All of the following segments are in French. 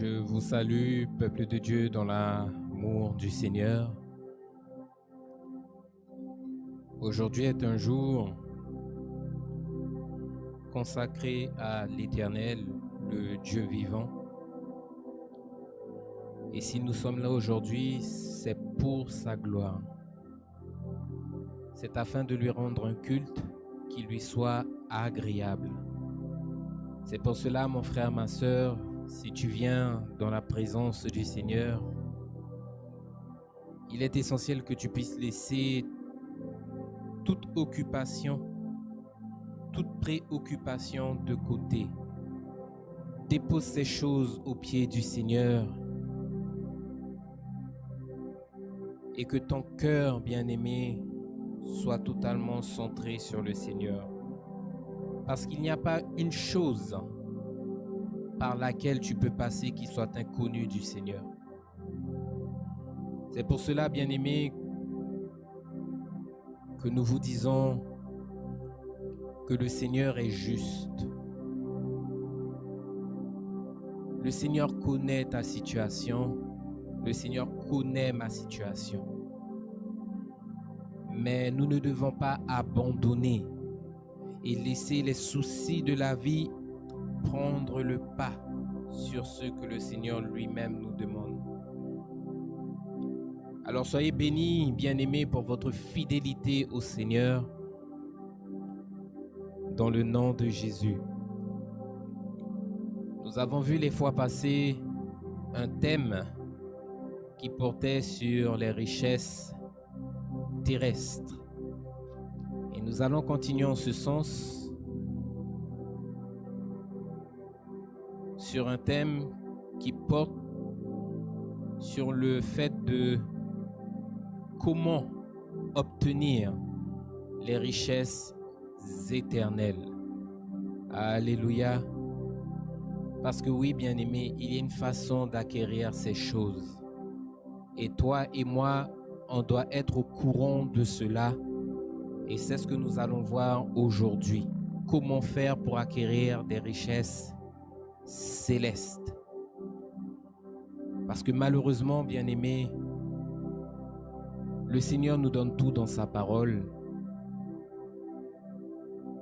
Je vous salue, peuple de Dieu, dans l'amour du Seigneur. Aujourd'hui est un jour consacré à l'Éternel, le Dieu vivant. Et si nous sommes là aujourd'hui, c'est pour sa gloire. C'est afin de lui rendre un culte qui lui soit agréable. C'est pour cela, mon frère, ma sœur, si tu viens dans la présence du Seigneur, il est essentiel que tu puisses laisser toute occupation, toute préoccupation de côté. Dépose ces choses aux pieds du Seigneur et que ton cœur, bien-aimé, soit totalement centré sur le Seigneur. Parce qu'il n'y a pas une chose par laquelle tu peux passer qui soit inconnue du Seigneur. C'est pour cela, bien-aimé, que nous vous disons que le Seigneur est juste. Le Seigneur connaît ta situation. Le Seigneur connaît ma situation. Mais nous ne devons pas abandonner et laisser les soucis de la vie prendre le pas sur ce que le Seigneur lui-même nous demande. Alors soyez bénis, bien-aimés, pour votre fidélité au Seigneur, dans le nom de Jésus. Nous avons vu les fois passées un thème qui portait sur les richesses terrestres. Et nous allons continuer en ce sens sur un thème qui porte sur le fait de comment obtenir les richesses éternelles. Alléluia. Parce que oui, bien-aimé, il y a une façon d'acquérir ces choses. Et toi et moi, on doit être au courant de cela. Et c'est ce que nous allons voir aujourd'hui. Comment faire pour acquérir des richesses célestes. Parce que malheureusement, bien-aimé, le Seigneur nous donne tout dans sa parole.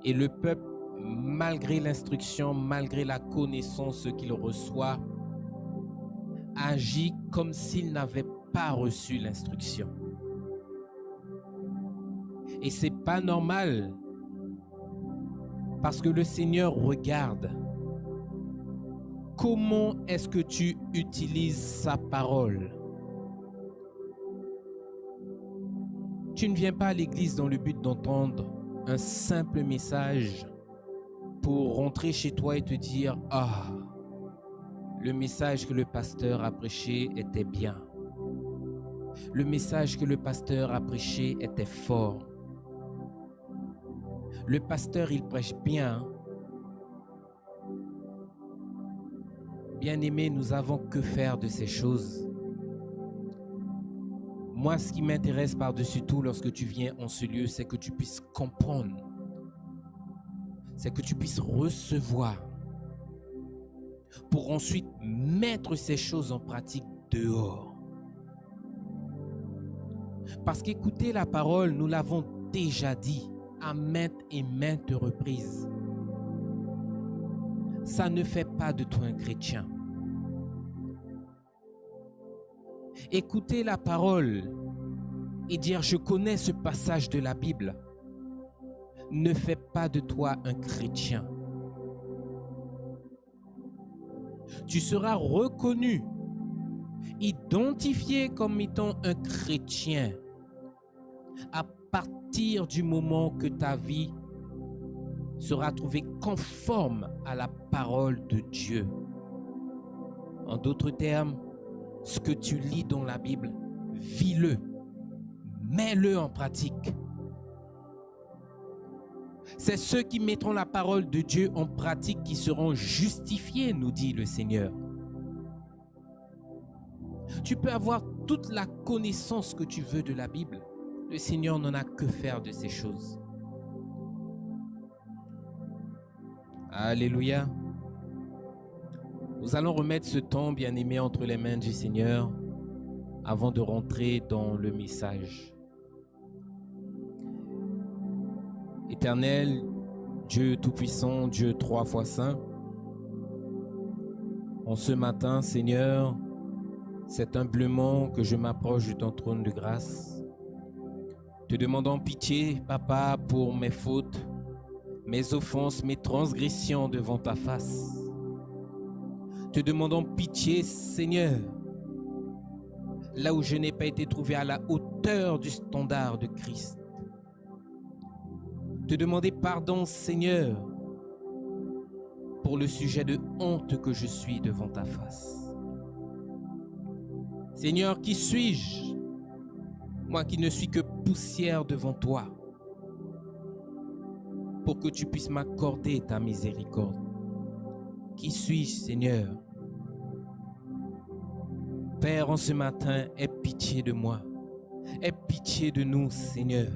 Et le peuple, malgré l'instruction, malgré la connaissance qu'il reçoit, agit comme s'il n'avait pas reçu l'instruction. Et c'est pas normal, parce que le Seigneur regarde comment est-ce que tu utilises sa parole. Tu ne viens pas à l'église dans le but d'entendre un simple message pour rentrer chez toi et te dire « Ah, le message que le pasteur a prêché était bien. Le message que le pasteur a prêché était fort. Le pasteur, il prêche bien. » Bien-aimés, nous avons que faire de ces choses. Moi, ce qui m'intéresse par-dessus tout lorsque tu viens en ce lieu, c'est que tu puisses comprendre. C'est que tu puisses recevoir pour ensuite mettre ces choses en pratique dehors. Parce qu'écouter la parole, nous l'avons déjà dit à maintes et maintes reprises. Ça ne fait pas de toi un chrétien. Écouter la parole et dire « je connais ce passage de la Bible » ne fait pas de toi un chrétien. Tu seras reconnu, identifié comme étant un chrétien à partir du moment que ta vie sera trouvée conforme à la parole de Dieu. En d'autres termes, ce que tu lis dans la Bible, vis-le, mets-le en pratique. C'est ceux qui mettront la parole de Dieu en pratique qui seront justifiés, nous dit le Seigneur. Tu peux avoir toute la connaissance que tu veux de la Bible. Le Seigneur n'en a que faire de ces choses. Alléluia. Nous allons remettre ce temps, bien-aimé, entre les mains du Seigneur avant de rentrer dans le message. Éternel, Dieu Tout-Puissant, Dieu 3 fois Saint, en ce matin, Seigneur, c'est humblement que je m'approche de ton trône de grâce, te demandant pitié, Papa, pour mes fautes, mes offenses, mes transgressions devant ta face. Te demandant pitié, Seigneur, là où je n'ai pas été trouvé à la hauteur du standard de Christ. Te demander pardon, Seigneur, pour le sujet de honte que je suis devant ta face. Seigneur, qui suis-je, moi qui ne suis que poussière devant toi, pour que tu puisses m'accorder ta miséricorde? Qui suis-je, Seigneur? Père, en ce matin, aie pitié de moi. Aie pitié de nous, Seigneur.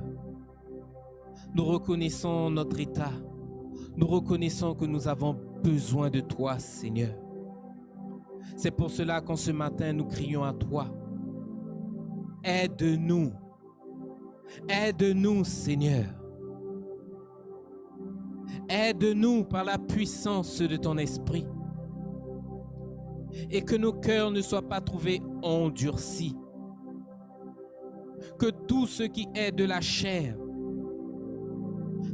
Nous reconnaissons notre état. Nous reconnaissons que nous avons besoin de toi, Seigneur. C'est pour cela qu'en ce matin, nous crions à toi. Aide-nous. Aide-nous, Seigneur. Aide-nous par la puissance de ton esprit. Et que nos cœurs ne soient pas trouvés endurcis. Que tout ce qui est de la chair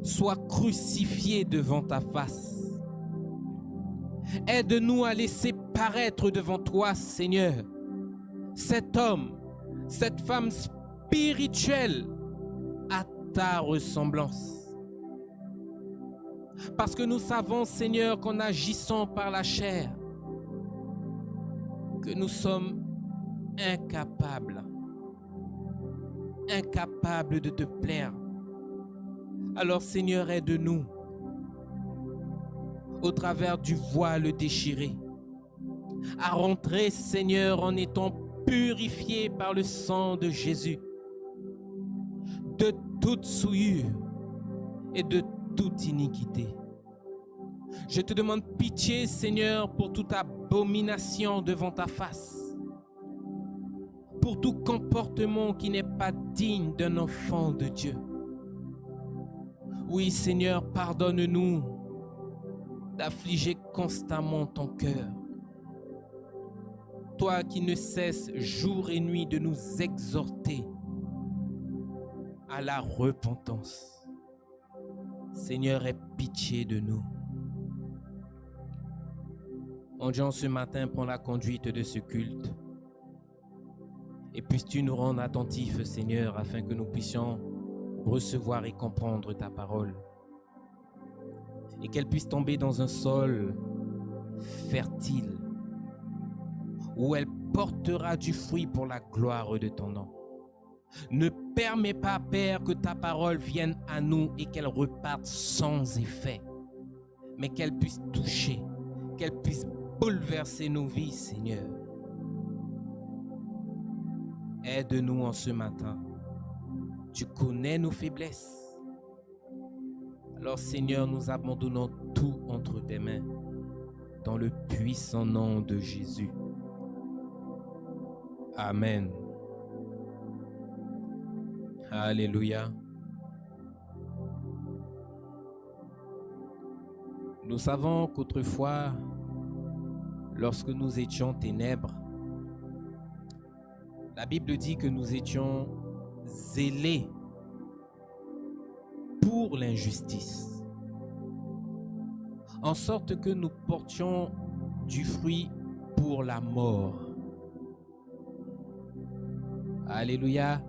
soit crucifié devant ta face. Aide-nous à laisser paraître devant toi, Seigneur, cet homme, cette femme spirituelle à ta ressemblance. Parce que nous savons, Seigneur, qu'en agissant par la chair, que nous sommes incapables de te plaire. Alors, Seigneur, aide-nous au travers du voile déchiré à rentrer, Seigneur, en étant purifiés par le sang de Jésus de toute souillure et de toute iniquité. Je te demande pitié, Seigneur, pour toute abomination devant ta face, pour tout comportement qui n'est pas digne d'un enfant de Dieu. Oui, Seigneur, pardonne-nous d'affliger constamment ton cœur. Toi qui ne cesses jour et nuit de nous exhorter à la repentance. Seigneur, aie pitié de nous. Mon Dieu, ce matin, prends la conduite de ce culte. Et puisses-tu nous rendre attentifs, Seigneur, afin que nous puissions recevoir et comprendre ta parole. Et qu'elle puisse tomber dans un sol fertile, où elle portera du fruit pour la gloire de ton nom. Ne permets pas, Père, que ta parole vienne à nous et qu'elle reparte sans effet, mais qu'elle puisse toucher, qu'elle puisse bouleverser nos vies, Seigneur. Aide-nous en ce matin. Tu connais nos faiblesses. Alors, Seigneur, nous abandonnons tout entre tes mains, dans le puissant nom de Jésus. Amen. Alléluia. Nous savons qu'autrefois, lorsque nous étions ténèbres, la Bible dit que nous étions zélés pour l'injustice, en sorte que nous portions du fruit pour la mort. Alléluia.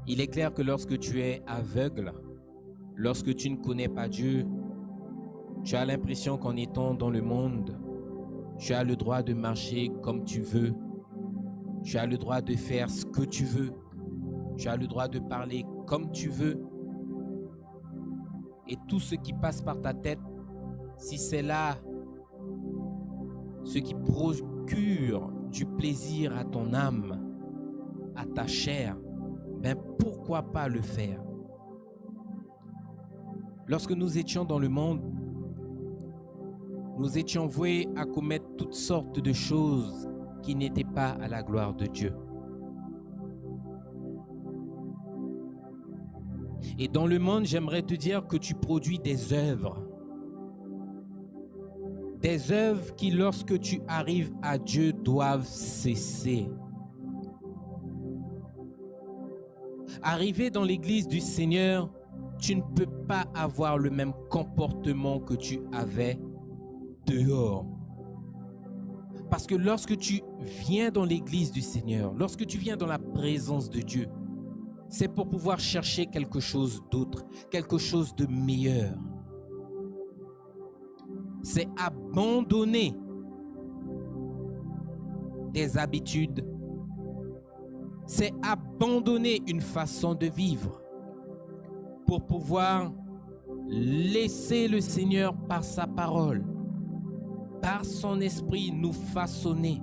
Il est clair que lorsque tu es aveugle, lorsque tu ne connais pas Dieu, tu as l'impression qu'en étant dans le monde, tu as le droit de marcher comme tu veux, tu as le droit de faire ce que tu veux, tu as le droit de parler comme tu veux. Et tout ce qui passe par ta tête, si c'est là ce qui procure du plaisir à ton âme, à ta chair, ben pourquoi pas le faire? Lorsque nous étions dans le monde, nous étions voués à commettre toutes sortes de choses qui n'étaient pas à la gloire de Dieu. Et dans le monde, j'aimerais te dire que tu produis des œuvres. Des œuvres qui, lorsque tu arrives à Dieu, doivent cesser. Arrivé dans l'église du Seigneur, tu ne peux pas avoir le même comportement que tu avais dehors. Parce que lorsque tu viens dans l'église du Seigneur, lorsque tu viens dans la présence de Dieu, c'est pour pouvoir chercher quelque chose d'autre, quelque chose de meilleur. C'est abandonner des habitudes. C'est abandonner une façon de vivre pour pouvoir laisser le Seigneur par sa parole, par son esprit nous façonner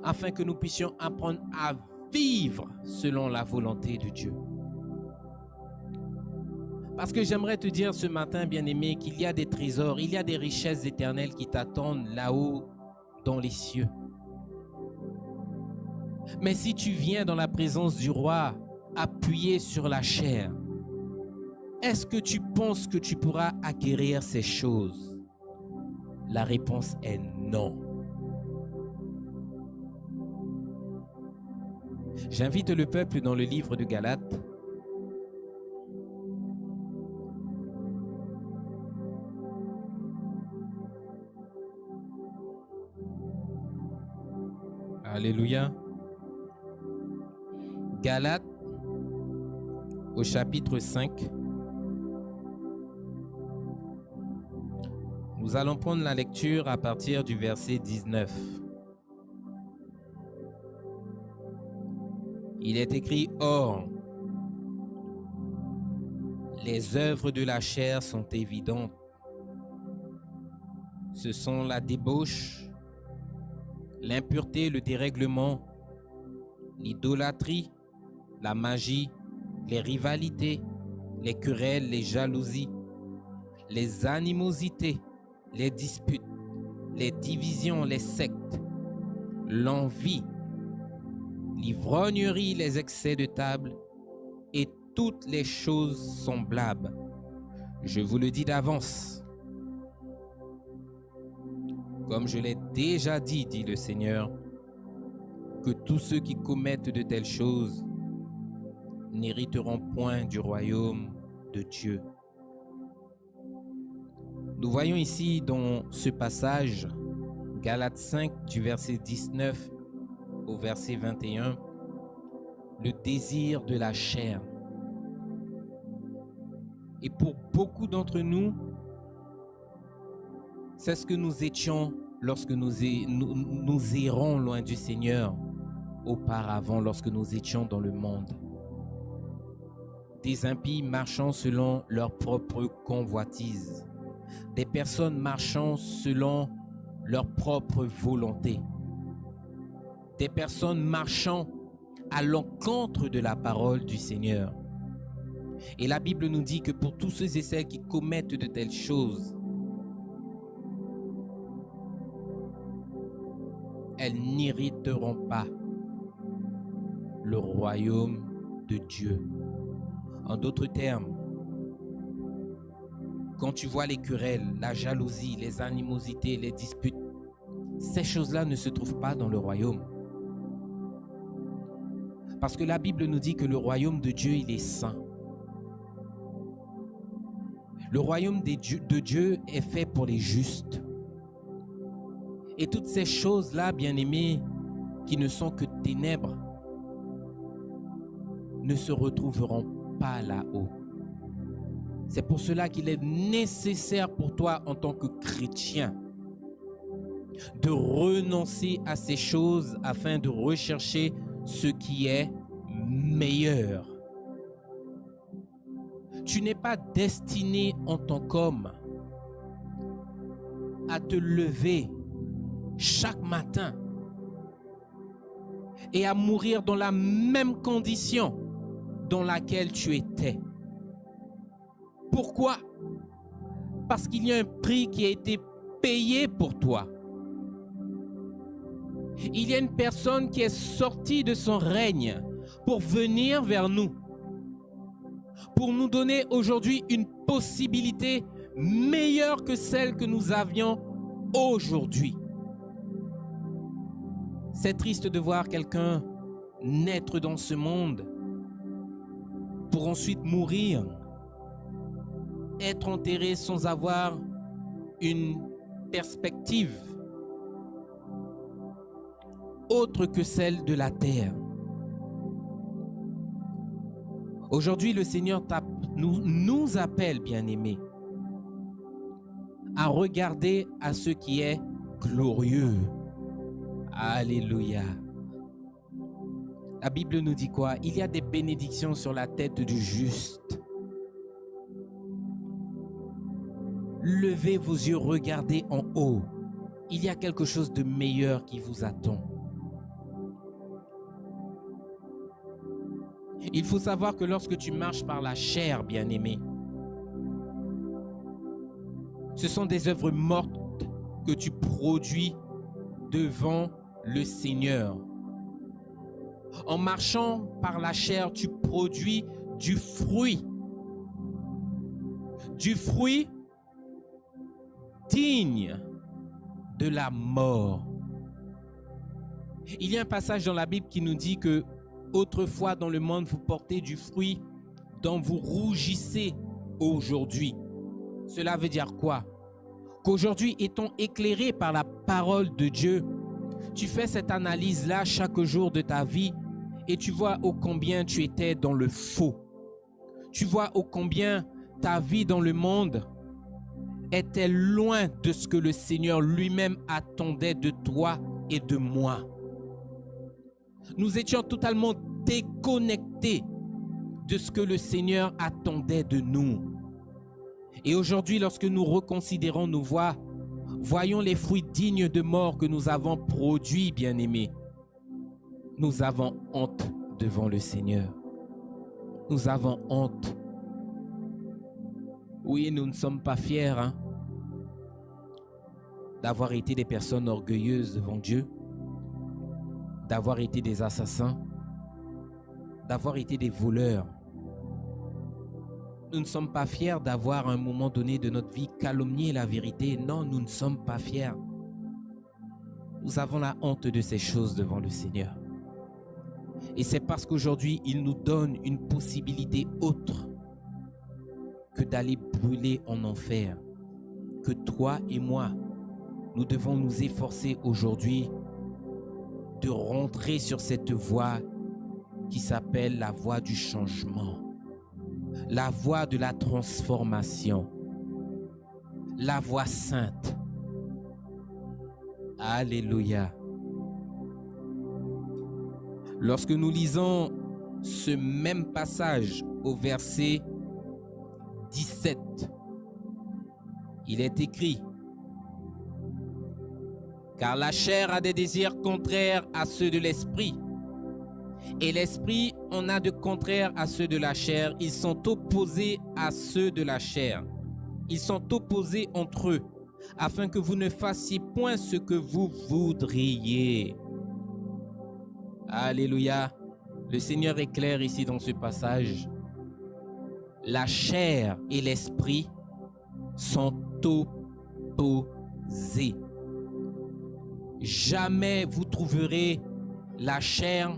afin que nous puissions apprendre à vivre selon la volonté de Dieu. Parce que j'aimerais te dire ce matin, bien-aimé, qu'il y a des trésors, il y a des richesses éternelles qui t'attendent là-haut dans les cieux. Mais si tu viens dans la présence du roi, appuyé sur la chair, est-ce que tu penses que tu pourras acquérir ces choses? La réponse est non. J'invite le peuple dans le livre de Galates. Alléluia. Galates au chapitre 5. Nous allons prendre la lecture à partir du verset 19. Il est écrit: Or, les œuvres de la chair sont évidentes. Ce sont la débauche, l'impureté, le dérèglement, l'idolâtrie, la magie, les rivalités, les querelles, les jalousies, les animosités, les disputes, les divisions, les sectes, l'envie, l'ivrognerie, les excès de table et toutes les choses semblables. Je vous le dis d'avance. Comme je l'ai déjà dit, dit le Seigneur, que tous ceux qui commettent de telles choses n'hériteront point du royaume de Dieu. Nous voyons ici dans ce passage, Galates 5, du verset 19 au verset 21, le désir de la chair. Et pour beaucoup d'entre nous, c'est ce que nous étions lorsque nous errons loin du Seigneur auparavant, lorsque nous étions dans le monde. Des impies marchant selon leur propre convoitise. Des personnes marchant selon leur propre volonté. Des personnes marchant à l'encontre de la parole du Seigneur. Et la Bible nous dit que pour tous ceux et celles qui commettent de telles choses, elles n'hériteront pas le royaume de Dieu. En d'autres termes, quand tu vois les querelles, la jalousie, les animosités, les disputes, ces choses-là ne se trouvent pas dans le royaume. Parce que la Bible nous dit que le royaume de Dieu, il est saint. Le royaume de Dieu est fait pour les justes. Et toutes ces choses-là, bien-aimés, qui ne sont que ténèbres, ne se retrouveront pas là-haut. C'est pour cela qu'il est nécessaire pour toi en tant que chrétien de renoncer à ces choses afin de rechercher ce qui est meilleur. Tu n'es pas destiné en tant qu'homme à te lever chaque matin et à mourir dans la même condition dans laquelle tu étais. Pourquoi? Parce qu'il y a un prix qui a été payé pour toi. Il y a une personne qui est sortie de son règne pour venir vers nous, pour nous donner aujourd'hui une possibilité meilleure que celle que nous avions aujourd'hui. C'est triste de voir quelqu'un naître dans ce monde pour ensuite mourir, être enterré sans avoir une perspective autre que celle de la terre. Aujourd'hui, le Seigneur nous appelle, bien-aimés, à regarder à ce qui est glorieux. Alléluia. La Bible nous dit quoi? Il y a des bénédictions sur la tête du juste. Levez vos yeux, regardez en haut. Il y a quelque chose de meilleur qui vous attend. Il faut savoir que lorsque tu marches par la chair, bien-aimé, ce sont des œuvres mortes que tu produis devant le Seigneur. En marchant par la chair, tu produis du fruit digne de la mort. Il y a un passage dans la Bible qui nous dit que autrefois dans le monde vous portez du fruit dont vous rougissez aujourd'hui. Cela veut dire quoi? Qu'aujourd'hui, étant éclairé par la parole de Dieu, tu fais cette analyse-là chaque jour de ta vie et tu vois ô combien tu étais dans le faux. Tu vois ô combien ta vie dans le monde était loin de ce que le Seigneur lui-même attendait de toi et de moi. Nous étions totalement déconnectés de ce que le Seigneur attendait de nous. Et aujourd'hui, lorsque nous reconsidérons nos voies, voyons les fruits dignes de mort que nous avons produits, bien-aimés. Nous avons honte devant le Seigneur. Nous avons honte. Oui, nous ne sommes pas fiers d'avoir été des personnes orgueilleuses devant Dieu, d'avoir été des assassins, d'avoir été des voleurs. Nous ne sommes pas fiers d'avoir à un moment donné de notre vie calomnié la vérité. Non, nous ne sommes pas fiers. Nous avons la honte de ces choses devant le Seigneur. Et c'est parce qu'aujourd'hui, il nous donne une possibilité autre que d'aller brûler en enfer. Que toi et moi, nous devons nous efforcer aujourd'hui de rentrer sur cette voie qui s'appelle la voie du changement, la voie de la transformation, la voie sainte. Alléluia. Lorsque nous lisons ce même passage au verset 17, il est écrit: car la chair a des désirs contraires à ceux de l'esprit, et l'esprit en a de contraires à ceux de la chair. Ils sont opposés à ceux de la chair. Ils sont opposés entre eux, afin que vous ne fassiez point ce que vous voudriez. Alléluia. Le Seigneur est clair ici dans ce passage. La chair et l'esprit sont opposés. Jamais vous trouverez la chair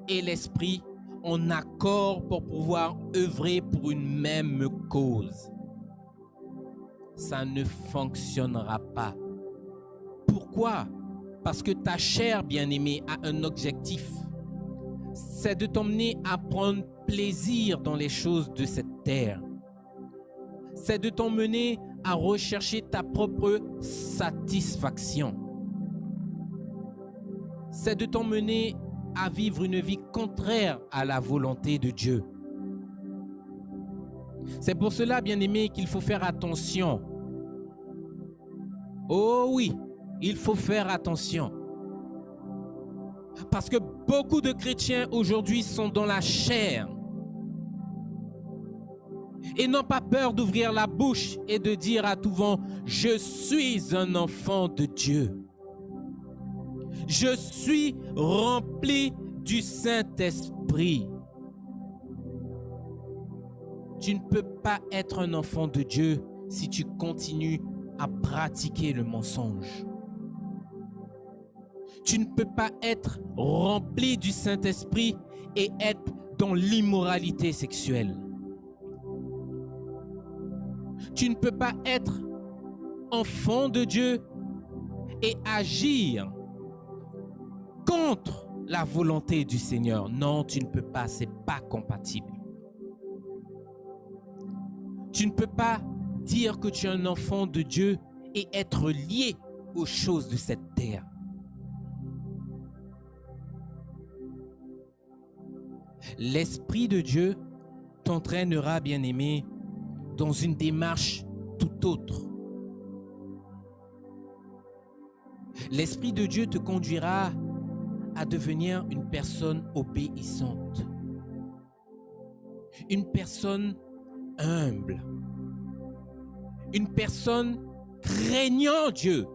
et l'esprit en accord pour pouvoir œuvrer pour une même cause. Ça ne fonctionnera pas. Pourquoi? Parce que ta chair, bien-aimée, a un objectif. C'est de t'emmener à prendre plaisir dans les choses de cette terre. C'est de t'emmener à rechercher ta propre satisfaction. C'est de t'emmener à vivre une vie contraire à la volonté de Dieu. C'est pour cela, bien-aimé, qu'il faut faire attention. Oh oui, il faut faire attention. Parce que beaucoup de chrétiens aujourd'hui sont dans la chair. et n'ont pas peur d'ouvrir la bouche et de dire à tout vent, je suis un enfant de Dieu. Je suis rempli du Saint-Esprit. Tu ne peux pas être un enfant de Dieu si tu continues à pratiquer le mensonge. Tu ne peux pas être rempli du Saint-Esprit et être dans l'immoralité sexuelle. Tu ne peux pas être enfant de Dieu et agir contre la volonté du Seigneur. Non, tu ne peux pas, ce n'est pas compatible. Tu ne peux pas dire que tu es un enfant de Dieu et être lié aux choses de cette terre. L'Esprit de Dieu t'entraînera, bien-aimé, dans une démarche tout autre. L'Esprit de Dieu te conduira à devenir une personne obéissante, une personne humble, une personne craignant Dieu,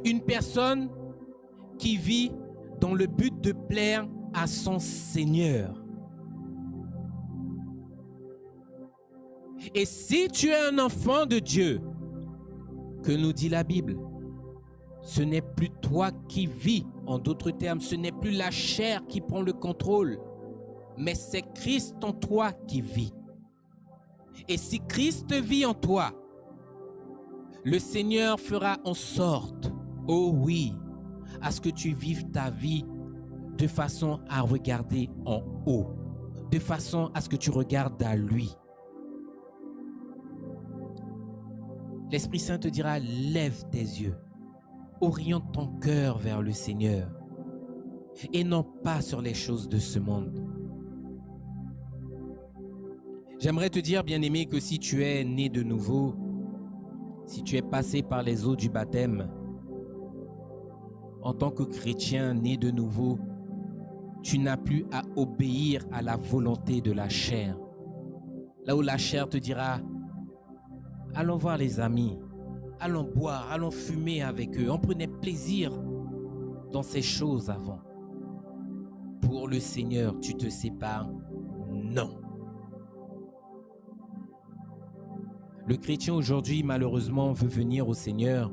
une personne qui vit dans le but de plaire à son Seigneur. Et si tu es un enfant de Dieu, que nous dit la Bible, ce n'est plus toi qui vis, en d'autres termes, ce n'est plus la chair qui prend le contrôle, mais c'est Christ en toi qui vit. Et si Christ vit en toi, le Seigneur fera en sorte, oh oui, à ce que tu vives ta vie de façon à regarder en haut, de façon à ce que tu regardes à lui. L'Esprit Saint te dira, lève tes yeux, oriente ton cœur vers le Seigneur et non pas sur les choses de ce monde. J'aimerais te dire, bien-aimé, que si tu es né de nouveau, si tu es passé par les eaux du baptême, en tant que chrétien né de nouveau, tu n'as plus à obéir à la volonté de la chair. Là où la chair te dira, allons voir les amis, allons boire, allons fumer avec eux. On prenait plaisir dans ces choses avant. Pour le Seigneur, tu te sépares? Non. Le chrétien aujourd'hui, malheureusement, veut venir au Seigneur,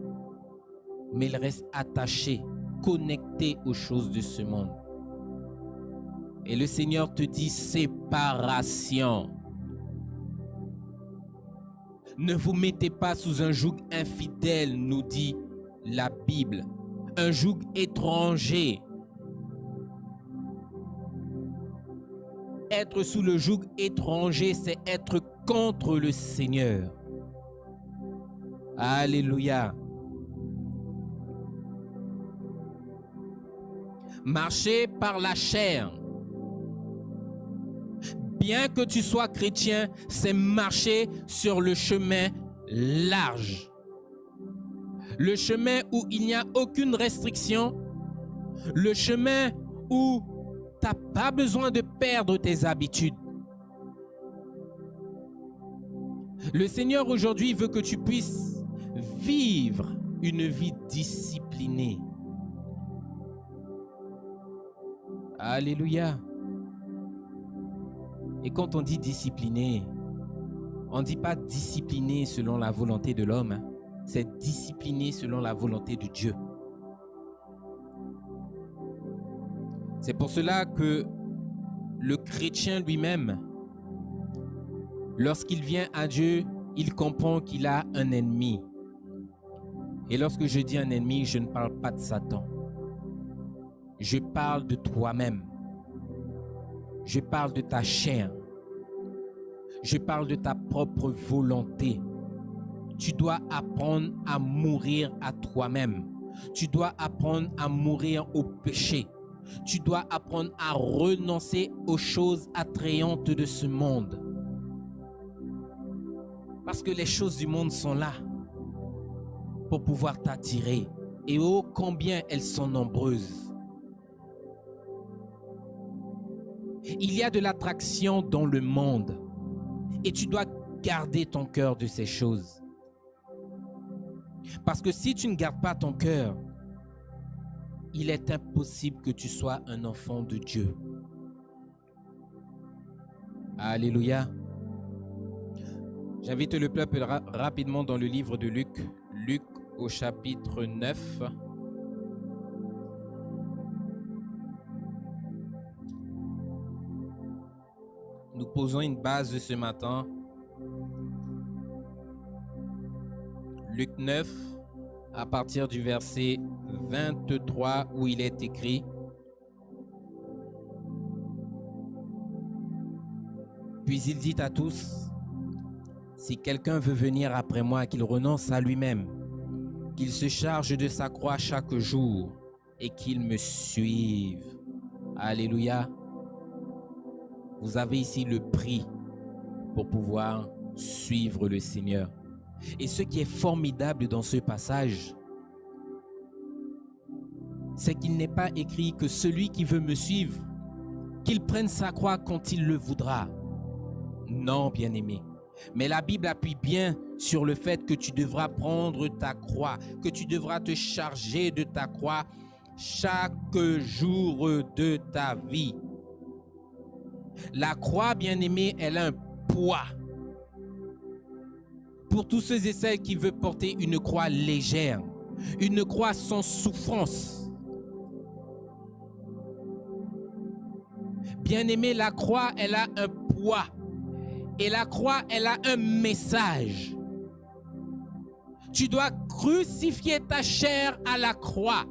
mais il reste attaché, connecté aux choses de ce monde. Et le Seigneur te dit séparation. Ne vous mettez pas sous un joug infidèle, nous dit la Bible. Un joug étranger. Être sous le joug étranger, c'est être contre le Seigneur. Alléluia. Marcher par la chair. Bien que tu sois chrétien, c'est marcher sur le chemin large. Le chemin où il n'y a aucune restriction. Le chemin où tu n'as pas besoin de perdre tes habitudes. Le Seigneur aujourd'hui veut que tu puisses vivre une vie disciplinée. Alléluia. Et quand on dit discipliné, on ne dit pas discipliné selon la volonté de l'homme, c'est discipliné selon la volonté de Dieu. C'est pour cela que le chrétien lui-même, lorsqu'il vient à Dieu, il comprend qu'il a un ennemi. Et lorsque je dis un ennemi, je ne parle pas de Satan. Je parle de toi-même. Je parle de ta chair. Je parle de ta propre volonté. Tu dois apprendre à mourir à toi-même. Tu dois apprendre à mourir au péché. Tu dois apprendre à renoncer aux choses attrayantes de ce monde. Parce que les choses du monde sont là pour pouvoir t'attirer. Et oh, combien elles sont nombreuses. Il y a de l'attraction dans le monde et tu dois garder ton cœur de ces choses. Parce que si tu ne gardes pas ton cœur, il est impossible que tu sois un enfant de Dieu. Alléluia. J'invite le peuple rapidement dans le livre de Luc. Luc au chapitre 9. Nous posons une base ce matin. Luc 9, à partir du verset 23 où il est écrit: Puis il dit à tous, si quelqu'un veut venir après moi, qu'il renonce à lui-même, qu'il se charge de sa croix chaque jour et qu'il me suive. Alléluia. Vous avez ici le prix pour pouvoir suivre le Seigneur. Et ce qui est formidable dans ce passage, c'est qu'il n'est pas écrit que celui qui veut me suivre, qu'il prenne sa croix quand il le voudra. Non, bien-aimé. Mais la Bible appuie bien sur le fait que tu devras prendre ta croix, que tu devras te charger de ta croix chaque jour de ta vie. La croix, bien-aimé, elle a un poids. Pour tous ceux et celles qui veulent porter une croix légère, une croix sans souffrance. Bien-aimé, la croix, elle a un poids. Et la croix, elle a un message. Tu dois crucifier ta chair à la croix.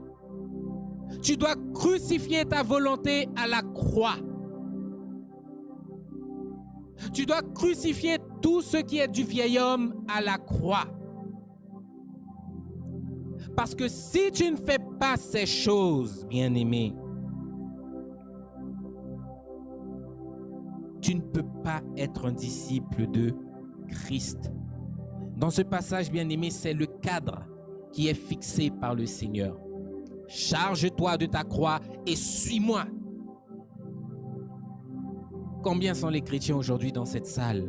Tu dois crucifier ta volonté à la croix. Tu dois crucifier tout ce qui est du vieil homme à la croix. Parce que si tu ne fais pas ces choses, bien-aimé, tu ne peux pas être un disciple de Christ. Dans ce passage, bien-aimé, c'est le cadre qui est fixé par le Seigneur. Charge-toi de ta croix et suis-moi. Combien sont les chrétiens aujourd'hui dans cette salle?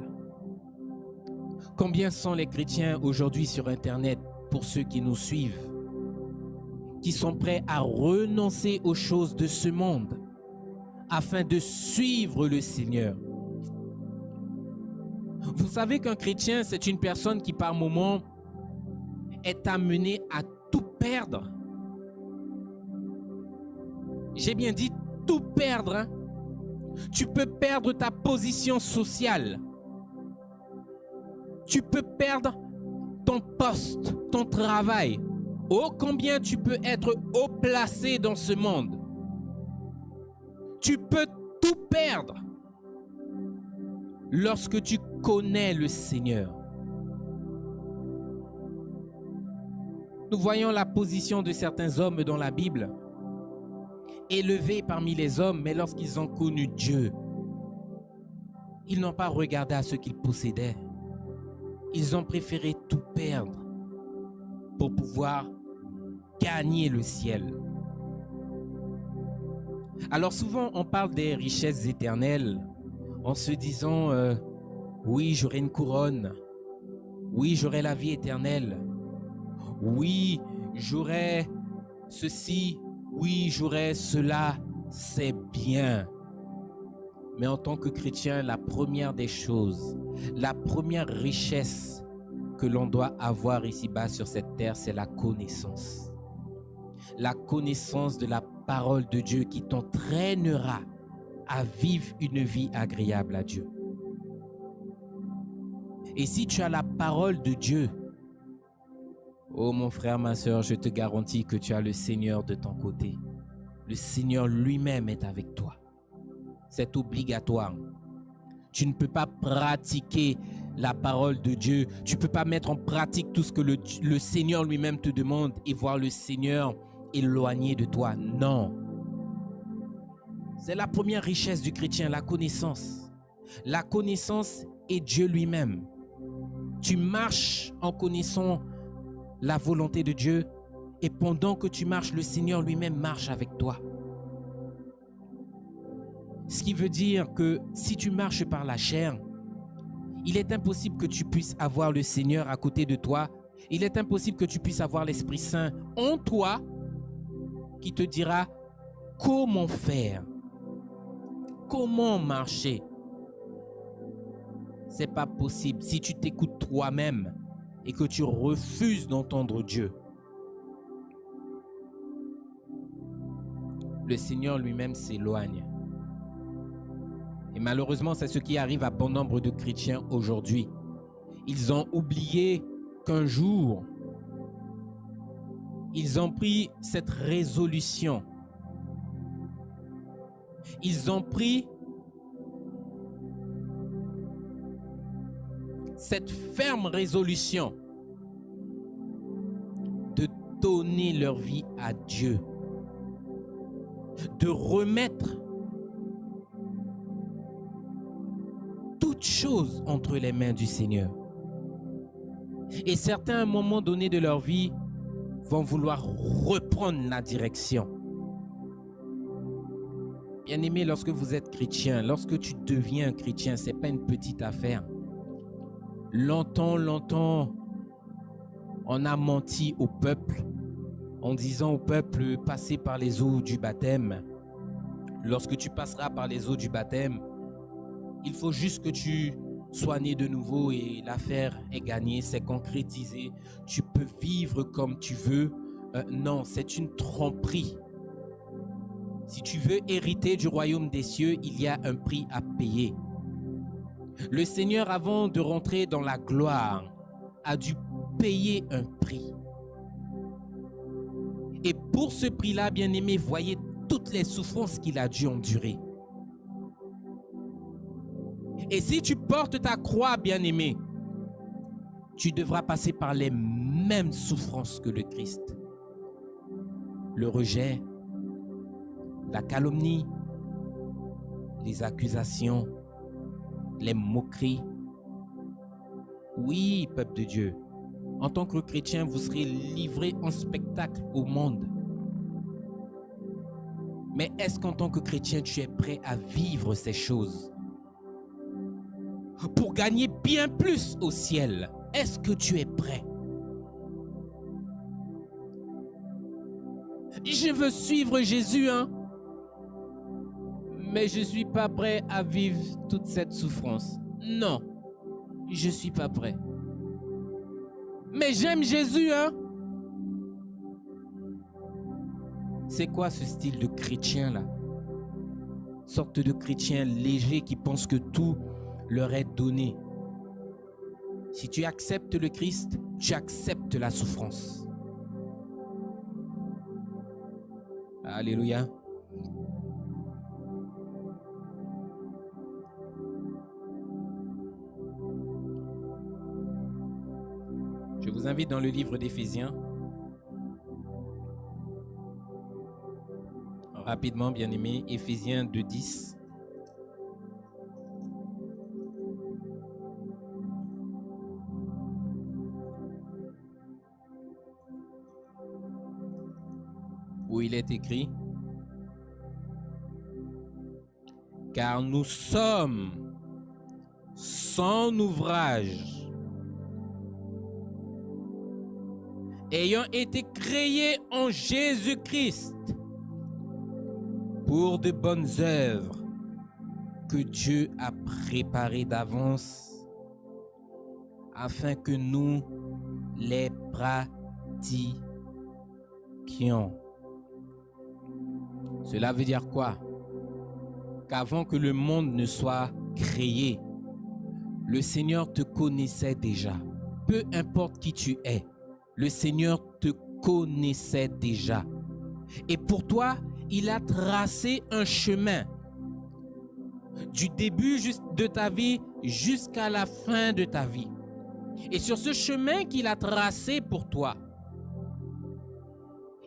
Combien sont les chrétiens aujourd'hui sur Internet, pour ceux qui nous suivent, qui sont prêts à renoncer aux choses de ce monde afin de suivre le Seigneur? Vous savez qu'un chrétien, c'est une personne qui par moment est amenée à tout perdre. J'ai bien dit tout perdre, hein? Tu peux perdre ta position sociale. Tu peux perdre ton poste, ton travail. Oh, combien tu peux être haut placé dans ce monde. Tu peux tout perdre lorsque tu connais le Seigneur. Nous voyons la position de certains hommes dans la Bible, élevés parmi les hommes, mais lorsqu'ils ont connu Dieu, ils n'ont pas regardé à ce qu'ils possédaient. Ils ont préféré tout perdre pour pouvoir gagner le ciel. Alors souvent, on parle des richesses éternelles en se disant oui, j'aurai une couronne. Oui, j'aurai la vie éternelle. Oui, j'aurai ceci. Oui, j'aurai cela. C'est bien. Mais en tant que chrétien, la première des choses, la première richesse que l'on doit avoir ici-bas sur cette terre, c'est la connaissance. La connaissance de la parole de Dieu qui t'entraînera à vivre une vie agréable à Dieu. Et si tu as la parole de Dieu, oh mon frère, ma soeur, je te garantis que tu as le Seigneur de ton côté. Le Seigneur lui-même est avec toi. C'est obligatoire. Tu ne peux pas pratiquer la parole de Dieu. Tu ne peux pas mettre en pratique tout ce que le Seigneur lui-même te demande et voir le Seigneur éloigné de toi. Non. C'est la première richesse du chrétien, la connaissance. La connaissance est Dieu lui-même. Tu marches en connaissant la volonté de Dieu et pendant que tu marches, le Seigneur lui-même marche avec toi. Ce qui veut dire que si tu marches par la chair, il est impossible que tu puisses avoir le Seigneur à côté de toi. Il est impossible que tu puisses avoir l'Esprit Saint en toi qui te dira comment faire, comment marcher. C'est pas possible si tu t'écoutes toi-même et que tu refuses d'entendre Dieu. Le Seigneur lui-même s'éloigne. Et malheureusement, c'est ce qui arrive à bon nombre de chrétiens aujourd'hui. Ils ont oublié qu'un jour, ils ont pris cette résolution. Ils ont pris cette ferme résolution de donner leur vie à Dieu, de remettre toutes choses entre les mains du Seigneur. Et certains, à un moment donné de leur vie, vont vouloir reprendre la direction. Bien-aimé, lorsque vous êtes chrétien, lorsque tu deviens un chrétien, ce n'est pas une petite affaire. Longtemps, on a menti au peuple en disant au peuple, passez par les eaux du baptême. Lorsque tu passeras par les eaux du baptême, il faut juste que tu sois né de nouveau et l'affaire est gagnée, c'est concrétisé. Tu peux vivre comme tu veux. Non, c'est une tromperie. Si tu veux hériter du royaume des cieux, il y a un prix à payer. Le Seigneur, avant de rentrer dans la gloire, a dû payer un prix. Et pour ce prix-là, bien-aimé, voyez toutes les souffrances qu'il a dû endurer. Et si tu portes ta croix, bien-aimé, tu devras passer par les mêmes souffrances que le Christ. Le rejet, la calomnie, les accusations, les moqueries. Oui, peuple de Dieu, en tant que chrétien, vous serez livré en spectacle au monde. Mais est-ce qu'en tant que chrétien, tu es prêt à vivre ces choses pour gagner bien plus au ciel? Est-ce que tu es prêt? Je veux suivre Jésus, mais je ne suis pas prêt à vivre toute cette souffrance. Non, je ne suis pas prêt. Mais j'aime Jésus, C'est quoi ce style de chrétien-là? Sorte de chrétien léger qui pense que tout leur est donné. Si tu acceptes le Christ, tu acceptes la souffrance. Alléluia. Je vous invite dans le livre d'Éphésiens. Rapidement, bien-aimé, Éphésiens 2:10. Où il est écrit: car nous sommes son ouvrage, ayant été créés en Jésus-Christ pour de bonnes œuvres que Dieu a préparées d'avance afin que nous les pratiquions. Cela veut dire quoi? Qu'avant que le monde ne soit créé, le Seigneur te connaissait déjà. Peu importe qui tu es, le Seigneur te connaissait déjà. Et pour toi, il a tracé un chemin du début de ta vie jusqu'à la fin de ta vie. Et sur ce chemin qu'il a tracé pour toi,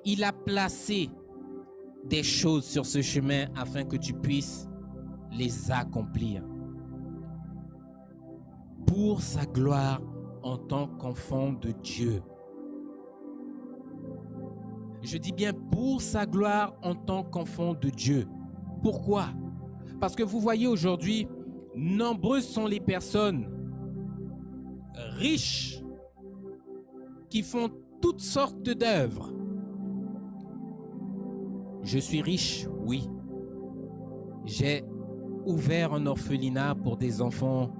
il a placé des choses sur ce chemin afin que tu puisses les accomplir pour sa gloire en tant qu'enfant de Dieu. Je dis bien pour sa gloire en tant qu'enfant de Dieu. Pourquoi? Parce que vous voyez aujourd'hui, nombreuses sont les personnes riches qui font toutes sortes d'œuvres. Je suis riche, oui. J'ai ouvert un orphelinat pour des enfants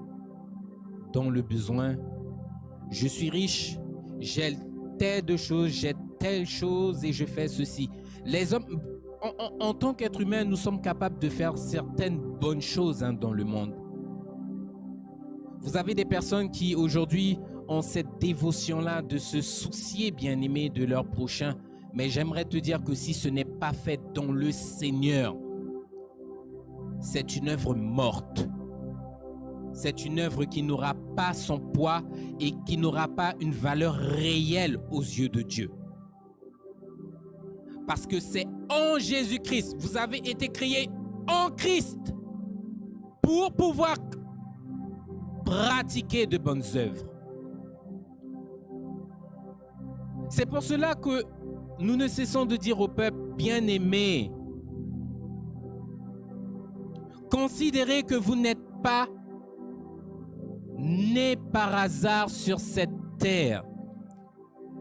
dans le besoin. Je suis riche, j'ai telle chose, j'ai telle chose et je fais ceci. Les hommes, en tant qu'être humain, nous sommes capables de faire certaines bonnes choses dans le monde. Vous avez des personnes qui aujourd'hui ont cette dévotion-là de se soucier, bien aimé, de leur prochain. Mais j'aimerais te dire que si ce n'est pas fait dans le Seigneur, c'est une œuvre morte. C'est une œuvre qui n'aura pas son poids et qui n'aura pas une valeur réelle aux yeux de Dieu. Parce que c'est en Jésus-Christ. Vous avez été créés en Christ pour pouvoir pratiquer de bonnes œuvres. C'est pour cela que nous ne cessons de dire au peuple, bien-aimé, considérez que vous n'êtes pas né par hasard sur cette terre.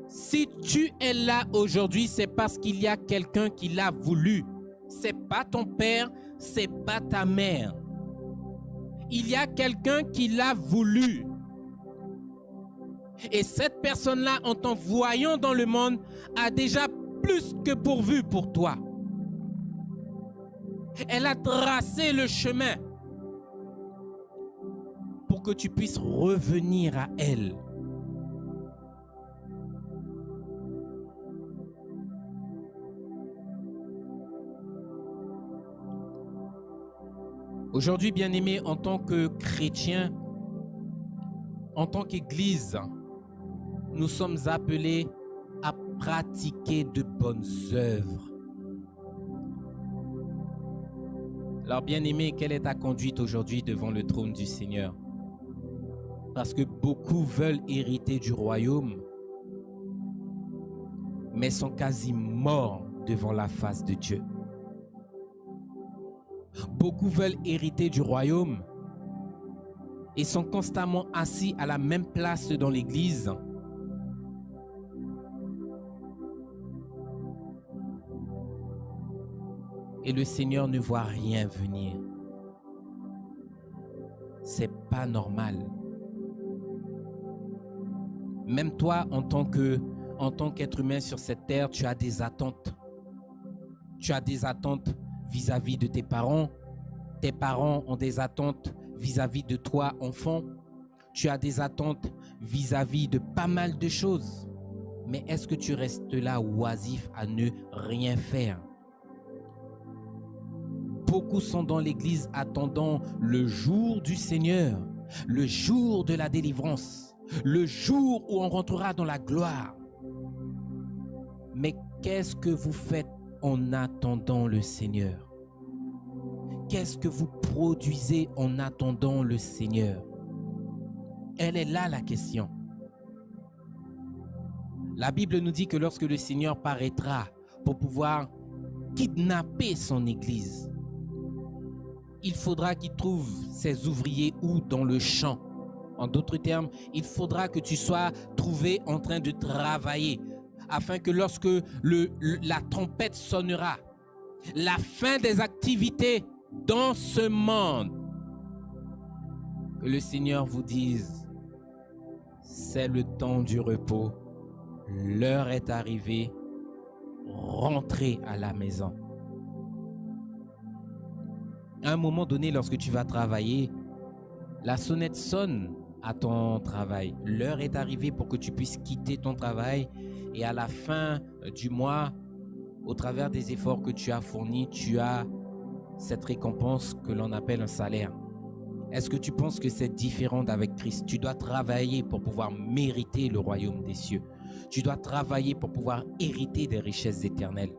Si tu es là aujourd'hui, c'est parce qu'il y a quelqu'un qui l'a voulu. C'est pas ton père, c'est pas ta mère. Il y a quelqu'un qui l'a voulu. Et cette personne-là, en t'envoyant dans le monde, a déjà plus que pourvu pour toi. Elle a tracé le chemin pour que tu puisses revenir à elle. Aujourd'hui, bien-aimés, en tant que chrétiens, en tant qu'Église, nous sommes appelés à pratiquer de bonnes œuvres. Alors, bien-aimé, quelle est ta conduite aujourd'hui devant le trône du Seigneur? Parce que beaucoup veulent hériter du royaume, mais sont quasi morts devant la face de Dieu. Beaucoup veulent hériter du royaume et sont constamment assis à la même place dans l'église. Et le Seigneur ne voit rien venir. C'est pas normal. Même toi, en tant qu'être humain sur cette terre, tu as des attentes. Tu as des attentes vis-à-vis de tes parents. Tes parents ont des attentes vis-à-vis de toi, enfant. Tu as des attentes vis-à-vis de pas mal de choses. Mais est-ce que tu restes là oisif à ne rien faire? Beaucoup sont dans l'église attendant le jour du Seigneur, le jour de la délivrance, le jour où on rentrera dans la gloire. Mais qu'est-ce que vous faites en attendant le Seigneur? Qu'est-ce que vous produisez en attendant le Seigneur? Elle est là la question. La Bible nous dit que lorsque le Seigneur paraîtra pour pouvoir kidnapper son église, il faudra qu'il trouve ses ouvriers où? Dans le champ. En d'autres termes, il faudra que tu sois trouvé en train de travailler afin que lorsque la trompette sonnera, la fin des activités dans ce monde, que le Seigneur vous dise, c'est le temps du repos, l'heure est arrivée, rentrez à la maison. À un moment donné, lorsque tu vas travailler, la sonnette sonne à ton travail. L'heure est arrivée pour que tu puisses quitter ton travail et à la fin du mois, au travers des efforts que tu as fournis, tu as cette récompense que l'on appelle un salaire. Est-ce que tu penses que c'est différent d'avec Christ? Tu dois travailler pour pouvoir mériter le royaume des cieux. Tu dois travailler pour pouvoir hériter des richesses éternelles.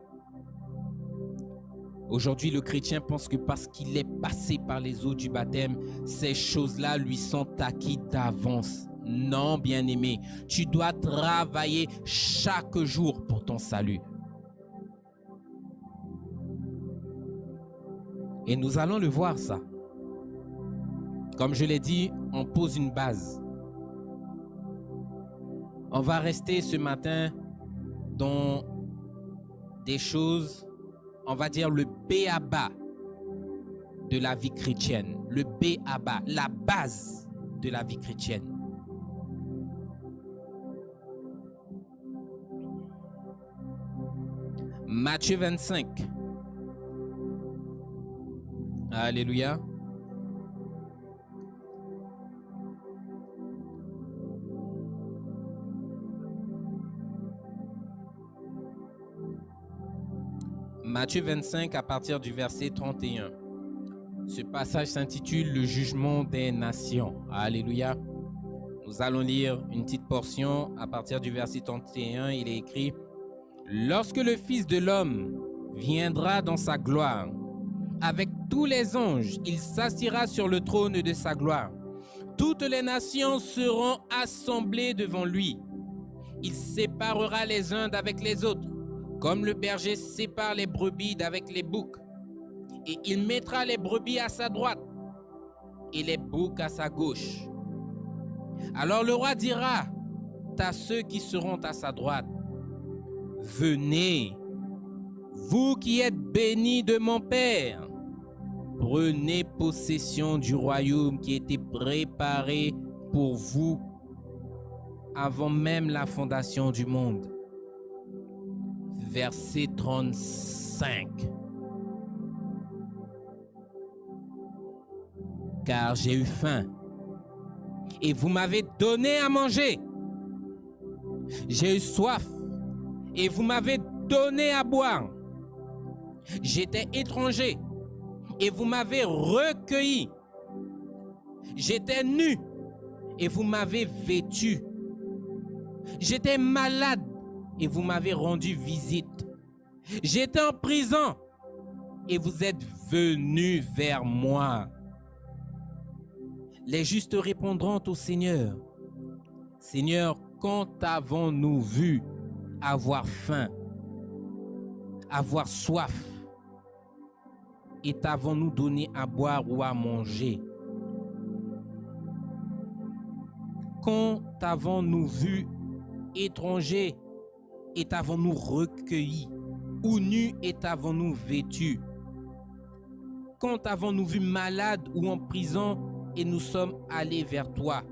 Aujourd'hui, le chrétien pense que parce qu'il est passé par les eaux du baptême, ces choses-là lui sont acquises d'avance. Non, bien-aimé, tu dois travailler chaque jour pour ton salut. Et nous allons le voir ça. Comme je l'ai dit, on pose une base. On va rester ce matin dans des choses, on va dire le b.a.-ba de la vie chrétienne. Le b.a.-ba, la base de la vie chrétienne. Matthieu 25. Alléluia. Matthieu 25 à partir du verset 31. Ce passage s'intitule « Le jugement des nations ». Alléluia. Nous allons lire une petite portion à partir du verset 31. Il est écrit « Lorsque le Fils de l'homme viendra dans sa gloire, avec tous les anges, il s'assiera sur le trône de sa gloire. Toutes les nations seront assemblées devant lui. Il séparera les uns d'avec les autres, comme le berger sépare les brebis d'avec les boucs. Et il mettra les brebis à sa droite et les boucs à sa gauche. Alors le roi dira à ceux qui seront à sa droite, « Venez, vous qui êtes bénis de mon Père, prenez possession du royaume qui était préparé pour vous avant même la fondation du monde. » Verset 35. Car j'ai eu faim et vous m'avez donné à manger. J'ai eu soif et vous m'avez donné à boire. J'étais étranger et vous m'avez recueilli. J'étais nu et vous m'avez vêtu. J'étais malade et vous m'avez rendu visite. J'étais en prison et vous êtes venus vers moi. Les justes répondront au Seigneur, « Seigneur, quand avons-nous vu avoir faim, avoir soif, et t'avons-nous donné à boire ou à manger? Quand avons-nous vu étranger et t'avons-nous recueilli, ou nu et t'avons-nous vêtu? Quand avons-nous vu malade ou en prison et nous sommes allés vers toi? »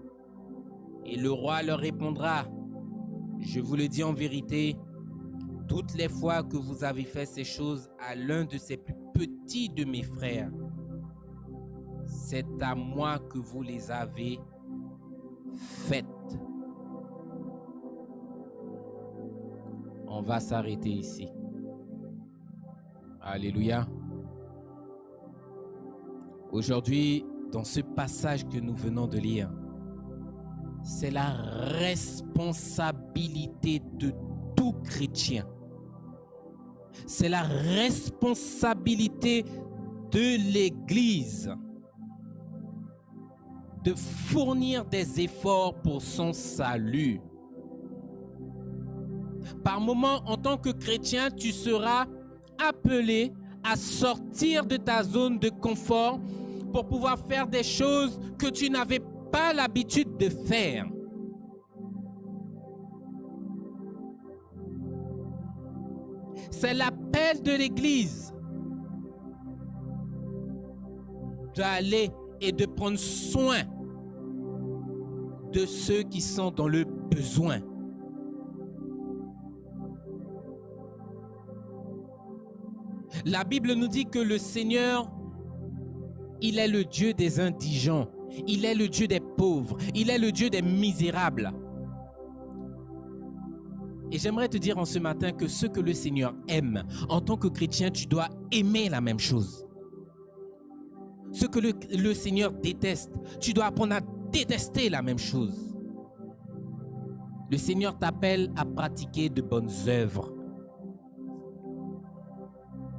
Et le roi leur répondra, « Je vous le dis en vérité, toutes les fois que vous avez fait ces choses à l'un de ces plus petits de mes frères, c'est à moi que vous les avez faites. » On va s'arrêter ici. Alléluia. Aujourd'hui, dans ce passage que nous venons de lire, c'est la responsabilité de tout chrétien. C'est la responsabilité de l'Église de fournir des efforts pour son salut. Par moments, en tant que chrétien, tu seras appelé à sortir de ta zone de confort pour pouvoir faire des choses que tu n'avais pas l'habitude de faire. C'est l'appel de l'Église d'aller et de prendre soin de ceux qui sont dans le besoin. La Bible nous dit que le Seigneur, il est le Dieu des indigents, il est le Dieu des pauvres, il est le Dieu des misérables. Et j'aimerais te dire en ce matin que ce que le Seigneur aime, en tant que chrétien, tu dois aimer la même chose. Ce que le Seigneur déteste, tu dois apprendre à détester la même chose. Le Seigneur t'appelle à pratiquer de bonnes œuvres.